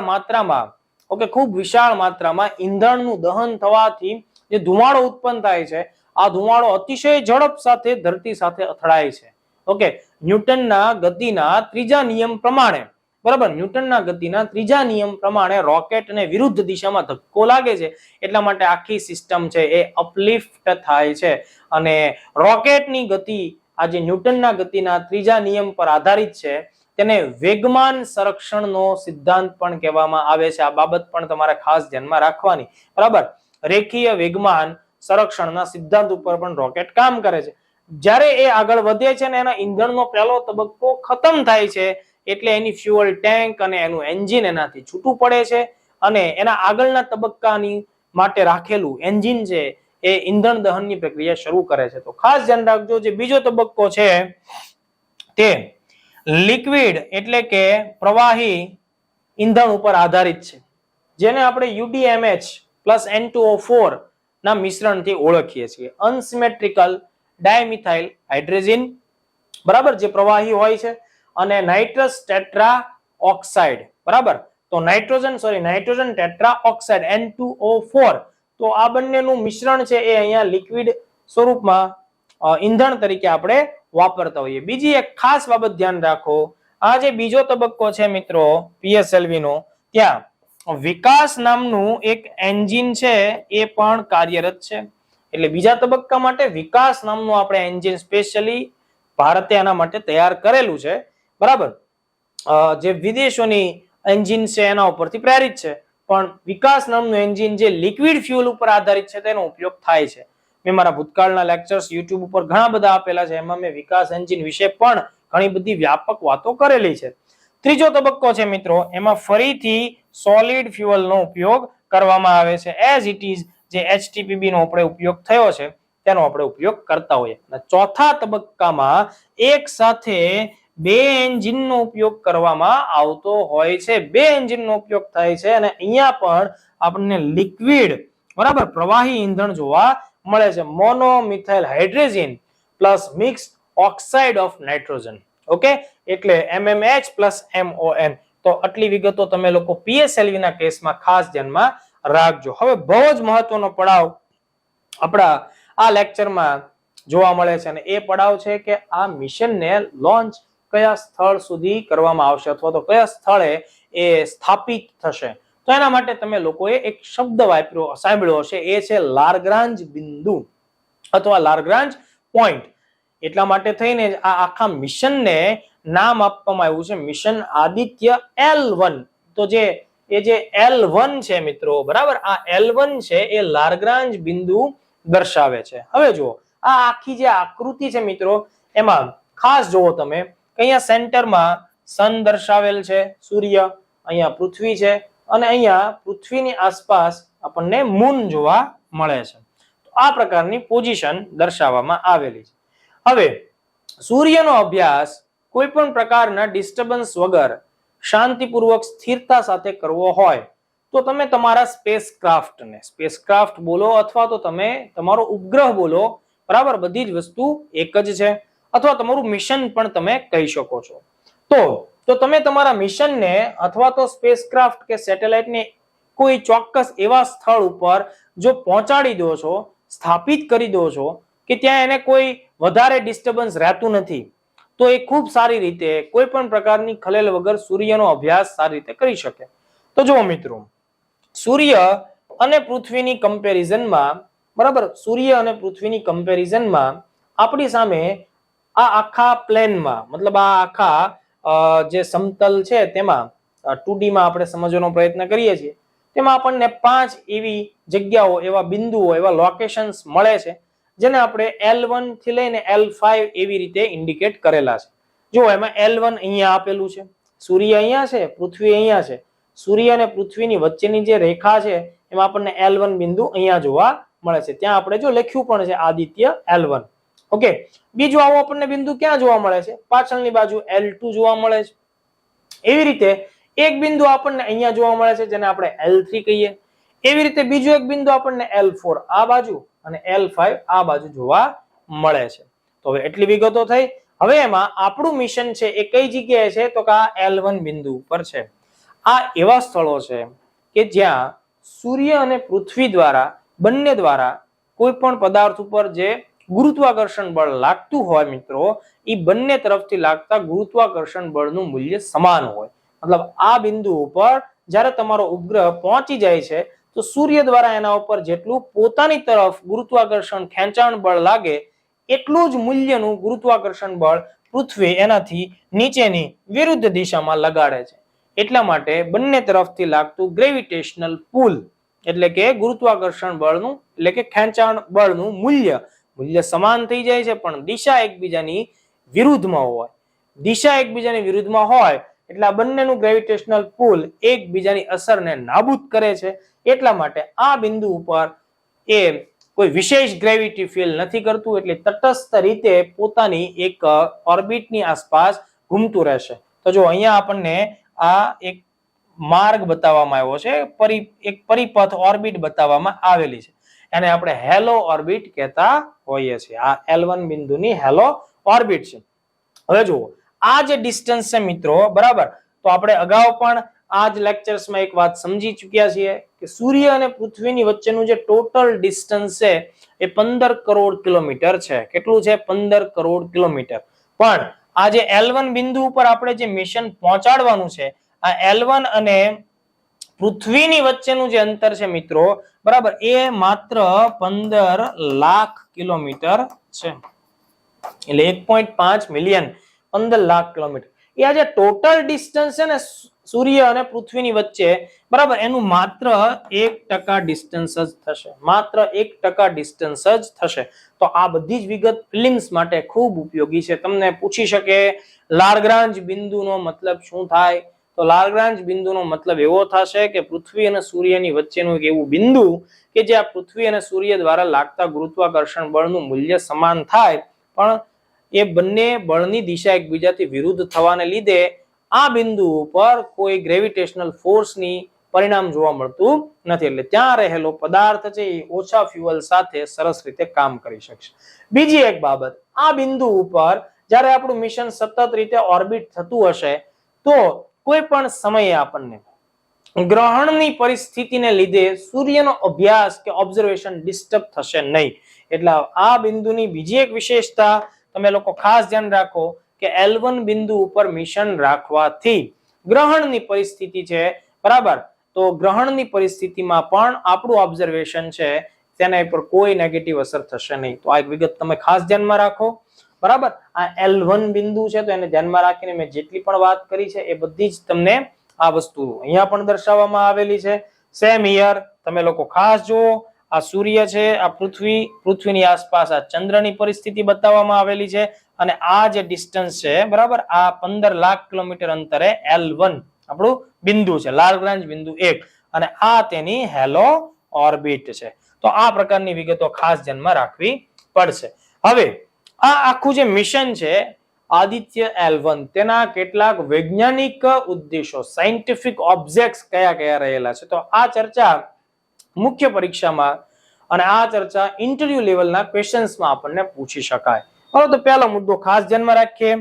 માત્રામાં ઈંધણનું દહન થવાથી જે ધુમાડો ઉત્પન્ન થાય છે, આ ધુમાડો અતિશય ઝડપ સાથે ધરતી સાથે અથડાય છે. ઓકે, ન્યૂટનના ગતિના ત્રીજા નિયમ પ્રમાણે, બરાબર, ન્યૂટનના ગતિના ત્રીજા નિયમ પ્રમાણે રોકેટને વિરુદ્ધ દિશામાં ધક્કો લાગે છે. એટલા માટે આખી સિસ્ટમ છે એ અપલિફ્ટ થાય છે અને રોકેટની ગતિ આ જે ન્યૂટનના ગતિના ત્રીજા નિયમ પર આધારિત છે તેને વેગમાન સંરક્ષણનો સિદ્ધાંત પણ કહેવામાં આવે છે. આ બાબત પણ તમારે ખાસ ધ્યાનમાં રાખવાની, બરાબર. રેખીય વેગમાન સંરક્ષણના સિદ્ધાંત ઉપર પણ રોકેટ કામ કરે છે. જ્યારે એ આગળ વધે છે ને એના ઈંધણનો પહેલો તબક્કો ખતમ થાય છે એટલે એની ફ્યુઅલ ટેન્ક અને એનું એન્જિન એનાથી છૂટું પડે છે અને એના આગળના તબક્કાની માટે રાખેલું એન્જિન છે એ ઈંધણ દહનની પ્રક્રિયા શરૂ કરે છે. તો ખાસ ધ્યાન રાખજો, જે બીજો તબક્કો છે તે લિક્વિડ એટલે કે પ્રવાહી ઈંધણ ઉપર આધારિત છે, જેને આપણે UDMH પ્લસ N2O4 ના મિશ્રણથી ઓળખીએ છીએ. અનસિમેટ્રિકલ ડાયમિથાઇલ હાઇડ્રોજન, બરાબર, જે પ્રવાહી હોય છે, અને નાઇટ્રસ ટેટ્રા ઓક્સાઇડ, બરાબર. તો નાઇટ્રોજન ટેટ્રા ઓક્સાઇડ N2O4, તો આ બંનેનું મિશ્રણ છે એ અહીંયા લિક્વિડ સ્વરૂપમાં ઈંધણ તરીકે આપણે વાપરતા હોઈએ. બીજી એક ખાસ બાબત ધ્યાન રાખો, આ જે બીજો તબક્કો છે મિત્રો PSLV નો, ત્યાં વિકાસ નામનું એક એન્જિન છે એ પણ કાર્યરત છે. એટલે બીજા તબક્કા માટે વિકાસ નામનું આપણે એન્જિન સ્પેશિયલી ભારતે આના માટે તૈયાર કરેલું છે, બરાબર. જે વિદેશોની એન્જિન છે એના ઉપરથી પ્રેરિત છે, પણ વિકાસ નામનું એન્જિન જે લિક્વિડ ફ્યુઅલ ઉપર આધારિત છે તેનો ઉપયોગ થાય છે. મેં મારા ભૂતકાળના લેક્ચર્સ YouTube ઉપર ઘણા બધા આપેલા છે, એમાં મેં વિકાસ એન્જિન વિશે પણ ઘણી બધી વ્યાપક વાતો કરેલી છે. ત્રીજો તબક્કો છે મિત્રો, એમાં ફરીથી સોલિડ ફ્યુઅલનો ઉપયોગ કરવામાં આવે છે. એઝ ઇટ ઇઝ જે HTPB નો આપણે ઉપયોગ થયો છે તેનો આપણે ઉપયોગ કરતા હોઈએ. ચોથા તબક્કામાં એક સાથે બે એન્જિનનો ઉપયોગ કરવામાં આવતો હોય છે. બે એન્જિનનો ઉપયોગ થાય છે અને અહીંયા પણ આપણને લિક્વિડ, બરાબર, પ્રવાહી ઈંધણ જોવા મળે છે. Monomethyl hydrogen plus mix oxide of nitrogen. Okay, એટલે MMH પ્લસ MON. તો આટલી વિગતો તમે લોકો PSLV ના કેસમાં ખાસ ધ્યાનમાં રાખજો. હવે બહુ જ મહત્વનો પડાવ આપણા આ લેક્ચરમાં જોવા મળે છે અને એ પડાવ છે કે આ મિશનને લોન્ચ કયા સ્થળ સુધી કરવામાં આવશે અથવા તો કયા સ્થળે એ સ્થાપિત થશે. તો એના માટે તમે લોકોએ એક શબ્દ સાંભળ્યો હશે, એ છે લારગ્રાન્જ બિંદુ અથવા લારગ્રાન્જ પોઈન્ટ. એટલા માટે થઈને આ આખા મિશનને નામ આપવામાં આવ્યું છે મિશન આદિત્ય L1. તો જે L1 છે મિત્રો, બરાબર, આ L1 છે એ લારગ્રાન્જ બિંદુ દર્શાવે છે. હવે જુઓ, આ આખી જે આકૃતિ છે મિત્રો, એમાં ખાસ જુઓ તમે, અહીંયા સેન્ટરમાં સન દર્શાવેલ છે, સૂર્ય, અહીંયા પૃથ્વી છે અને અહીંયા પૃથ્વીની આસપાસ આપણને મૂન જોવા મળે છે. તો આ પ્રકારની પોઝિશન દર્શાવવામાં આવેલી છે. હવે સૂર્યનો અભ્યાસ કોઈ પણ પ્રકારના ડિસ્ટર્બન્સ વગર શાંતિપૂર્વક સ્થિરતા સાથે કરવો હોય તો તમે તમારા સ્પેસક્રાફ્ટ બોલો અથવા તો તમે તમારો ઉપગ્રહ બોલો, બરાબર, બધી જ વસ્તુ એક જ છે, અથવા તમારું મિશન પણ તમે કહી શકો છો. તો તમે તમારા મિશનને અથવા તો સ્પેસક્રાફ્ટ કે સેટેલાઇટને કોઈ ચોક્કસ એવા સ્થળ ઉપર જો પહોંચાડી દો છો, સ્થાપિત કરી દો છો કે ત્યાં એને કોઈ વધારે ડિસ્ટર્બન્સ રહેતું નથી, તો એ ખૂબ સારી રીતે કોઈ પણ પ્રકારની ખલેલ વગર સૂર્યનો અભ્યાસ સારી રીતે કરી શકે. તો જુઓ મિત્રો, સૂર્ય અને પૃથ્વીની કમ્પેરિઝનમાં, બરાબર, સૂર્ય અને પૃથ્વીની કમ્પેરિઝનમાં આપણી સામે આ આખા પ્લેનમાં, મતલબ આ આખા જે સમતલ છે તેમાં 2D માં આપણે સમજવાનો પ્રયત્ન કરીએ છીએ, તેમાં આપણને 5 એવી જગ્યાઓ, એવા બિંદુઓ, એવા લોકેશન્સ મળે છે જેને આપણે L1 થી લઈને L5 એવી રીતે ઇન્ડિકેટ કરેલા છે. જો એમાં L1 અહીંયા આપેલું છે, સૂર્ય અહીંયા છે, પૃથ્વી અહીંયા છે. સૂર્ય અને પૃથ્વીની વચ્ચેની જે રેખા છે એમાં આપણને L1 બિંદુ અહીંયા જોવા મળે છે. ત્યાં આપણે જો લખ્યું પણ છે આદિત્ય L1. ઓકે, બીજું આવો આપણને બિંદુ ક્યાં જોવા મળે છે? પાછળની બાજુ L2 જોવા મળે છે. એવી રીતે એક બિંદુ આપણને અહીંયા જોવા મળે છે જેને આપણે L3 કહીએ. એવી રીતે બીજું એક બિંદુ આપણને L4 આ બાજુ અને L5 આ બાજુ જોવા મળે છે. તો હવે એટલી વિગતો થઈ. હવે એમાં આપણું મિશન છે એ કઈ જગ્યાએ છે? તો કે આ L1 બિંદુ ઉપર છે. આ એવા સ્થળો છે કે જ્યાં સૂર્ય અને પૃથ્વી દ્વારા, બંને દ્વારા કોઈ પણ પદાર્થ ઉપર જે ગુરુત્વાકર્ષણ બળ લાગતું હોય મિત્રો, એ બંને તરફથી લાગતા ગુરુત્વાકર્ષણ બળનું મૂલ્ય સમાન હોય. મતલબ આ બિંદુ ઉપર જ્યારે તમારો ઉપગ્રહ પહોંચી જાય છે તો સૂર્ય દ્વારા એના ઉપર જેટલું પોતાની તરફ ગુરુત્વાકર્ષણ ખેંચાણ બળ લાગે એટલું જ મૂલ્યનું ગુરુત્વાકર્ષણ બળ પૃથ્વી એનાથી નીચેની વિરુદ્ધ દિશામાં લગાડે છે. એટલા માટે બંને તરફથી લાગતું ગ્રેવિટેશનલ પુલ એટલે કે ગુરુત્વાકર્ષણ બળનું એટલે કે ખેંચાણ બળનું મૂલ્ય સમાન થઈ જાય છે, પણ દિશા એકબીજાની વિરુદ્ધમાં હોય. દિશા એકબીજાની વિરુદ્ધમાં હોય એટલે આ બંનેનું ગ્રેવિટેશનલ પુલ એકબીજાની અસરને નાબૂદ કરે છે. એટલા માટે આ બિંદુ ઉપર એ કોઈ વિશેષ ગ્રેવિટી ફીલ નથી કરતું, એટલે તટસ્થ રીતે પોતાની એક ઓર્બિટની આસપાસ ઘૂમતું રહેશે. તો જો અહીંયા આપણને આ એક માર્ગ બતાવવામાં આવ્યો છે, એક પરિપથ ઓર્બિટ બતાવવામાં આવેલી છે. એને આપણે હેલો ઓર્બિટ કહેતા હોઈએ છીએ. આ L1 બિંદુની હેલો ઓર્બિટ છે. હવે જુઓ આ જે ડિસ્ટન્સ છે મિત્રો, બરાબર, તો આપણે અગાઉ પણ આ જ લેક્ચર્સમાં એક વાત સમજી ચૂક્યા છીએ કે સૂર્ય અને પૃથ્વીની વચ્ચેનું જે ટોટલ ડિસ્ટન્સ છે એ 15 કરોડ કિલોમીટર છે. કેટલું છે? 15 કરોડ કિલોમીટર. પણ આ જે L1 બિંદુ ઉપર આપણે જે મિશન પહોંચાડવાનું છે, આ L1 અને પૃથ્વીની વચ્ચેનું જે અંતર છે મિત્રો, બરાબર, એ માત્ર 15 લાખ કિલોમીટર છે. એટલે 1.5 મિલિયન, 15 લાખ કિલોમીટર. એ આ જે ટોટલ ડિસ્ટન્સ છે ને સૂર્ય અને પૃથ્વીની વચ્ચે, બરાબર, એનું માત્ર 1% ડિસ્ટન્સ જ થશે. માત્ર 1% ડિસ્ટન્સ જ થશે. તો આ બધી જ વિગત ફિલિમ્સ માટે ખૂબ ઉપયોગી છે. તમને પૂછી શકે લાર્ગ્રાન્જ બિંદુનો મતલબ શું થાય? તો લાર્ગ્રાન્જ બિંદુનો મતલબ એવો થશે કે પૃથ્વી અને સૂર્યની વચ્ચેનું એક એવું બિંદુ કે જ્યાં પૃથ્વી અને સૂર્ય દ્વારા લાગતા ગુરુત્વાકર્ષણ બળનું મૂલ્ય સમાન થાય, પણ એ બંને બળની દિશા એકબીજાથી વિરુદ્ધ થવાને લીધે આ બિંદુ ઉપર કોઈ ગ્રેવિટેશનલ ફોર્સની પરિણામ જોવા મળતું નથી. એટલે ત્યાં રહેલો પદાર્થ છે એ ઓછા ફ્યુઅલ સાથે સરસ રીતે કામ કરી શકશે. બીજી એક બાબત, આ બિંદુ ઉપર જ્યારે આપણું મિશન સતત રીતે ઓર્બિટ થતું હશે તો કોઈ પણ સમયે આપણને ગ્રહણની પરિસ્થિતિને લીધે સૂર્યનો અભ્યાસ કે ઓબ્ઝર્વેશન ડિસ્ટર્બ થશે નહીં. એટલે આ બિંદુની બીજી એક વિશેષતા તમે લોકો ખાસ ધ્યાન રાખો કે L1 બિંદુ ઉપર મિશન રાખવાથી ગ્રહણની પરિસ્થિતિ છે, બરાબર, તો ગ્રહણની પરિસ્થિતિમાં પણ આપણું ઓબ્ઝર્વેશન છે તેના પર કોઈ નેગેટિવ અસર થશે નહીં. તો આ એક વિગત તમે ખાસ ધ્યાનમાં રાખો, બરાબર. આ L1 બિંદુ છે તો એને ધ્યાનમાં રાખીને મેં જેટલી પણ વાત કરી છે એ બધી જ તમને આ વસ્તુ અહીંયા પણ દર્શાવવામાં આવેલી છે. સેમ હિયર તમે લોકો ખાસ જુઓ. આ સૂર્ય છે, આ પૃથ્વીની આસપાસ આ ચંદ્રની પરિસ્થિતિ બતાવવામાં આવેલી છે, અને આ જે ડિસ્ટન્સ છે, બરાબર, આ 15 લાખ કિલોમીટર અંતરે L1 આપણું બિંદુ છે, લાર્ગ્રાન્જ બિંદુ 1, અને આ તેની હેલો ઓર્બિટ છે. તો આ પ્રકારની વિગતો ખાસ ધ્યાનમાં રાખવી પડશે. હવે આ આખું જે મિશન છે આદિત્ય L1, તેના કેટલાક વૈજ્ઞાનિક ઉદ્દેશો, સાયન્ટિફિક ઓબ્જેક્ટ્સ કયા કયા રહેલા છે, તો આ ચર્ચા મુખ્ય પરીક્ષામાં અને આ ચર્ચા ઇન્ટરવ્યુ લેવલના ક્વેશ્ચન્સમાં આપણને પૂછી શકાય. બરાબર, તો પહેલો મુદ્દો ખાસ ધ્યાનમાં રાખીએ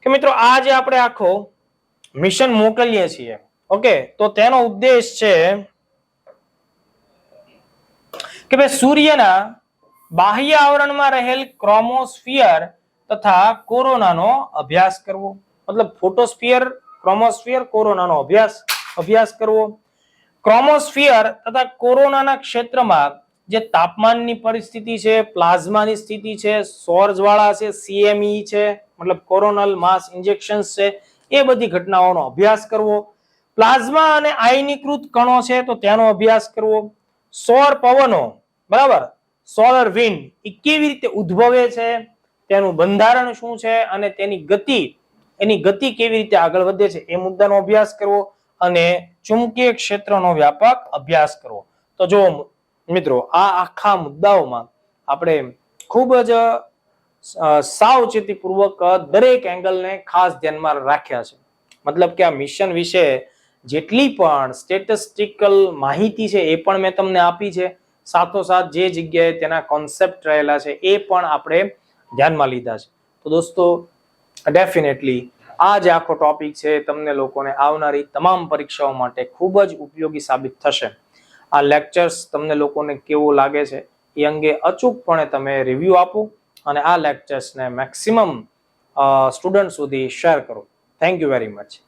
કે મિત્રો આ જે આપણે આખો મિશન મોકલીએ છીએ, ઓકે, તો તેનો ઉદ્દેશ છે કે ભાઈ સૂર્યના બાહ્ય આવરણમાં રહેલ ક્રોમોસ્ફિયર તથા કોરોનાનો અભ્યાસ કરવો. મતલબ ફોટોસ્ફિયર, ક્રોમોસ્ફિયર, કોરોનાનો અભ્યાસ કરવો. ક્રોમોસ્ફિયર તથા કોરોનાના ક્ષેત્રમાં જે તાપમાનની પરિસ્થિતિ છે, પ્લાઝમાની સ્થિતિ છે, સૌર જ્વાળા છે, CME છે, મતલબ કોરોનલ માસ ઇન્જેક્શન્સ છે, એ બધી ઘટનાઓનો અભ્યાસ કરવો. પ્લાઝમા અને આયનીકૃત કણો છે તો તેનો અભ્યાસ કરવો. સૌર પવનો, બરાબર, સોલર વિન્ડ, એ કેવી રીતે ઉદ્ભવે છે, તેનું બંધારણ શું છે અને તેની ગતિ કેવી રીતે આગળ વધે છે એ મુદ્દાનો અભ્યાસ કરવો. અને ચુંબકીય ક્ષેત્રનો વ્યાપક અભ્યાસ કરવો. તો જો મિત્રો આ આખા મુદ્દાઓમાં આપણે ખૂબ જ સાવચેતીપૂર્વક દરેક એંગલને ખાસ ધ્યાનમાં રાખ્યા છે. મતલબ કે આ મિશન વિશે જેટલી પણ સ્ટેટિસ્ટિકલ માહિતી છે એ પણ મેં તમને આપી છે, સાથોસાથ જે જગ્યાએ તેના કોન્સેપ્ટ રહેલા છે એ પણ આપણે ધ્યાનમાં લીધા છે. તો દોસ્તો ડેફિનેટલી આ જે આખો ટોપિક છે તમને લોકોને આવનારી તમામ પરીક્ષાઓ માટે ખૂબ જ ઉપયોગી સાબિત થશે. આ લેક્ચર્સ તમને લોકોને કેવો લાગે છે એ અંગે અચૂકપણે તમે રિવ્યુ આપો અને આ લેક્ચર્સને મેક્સિમમ સ્ટુડન્ટ સુધી શેર કરો. Thank you very much.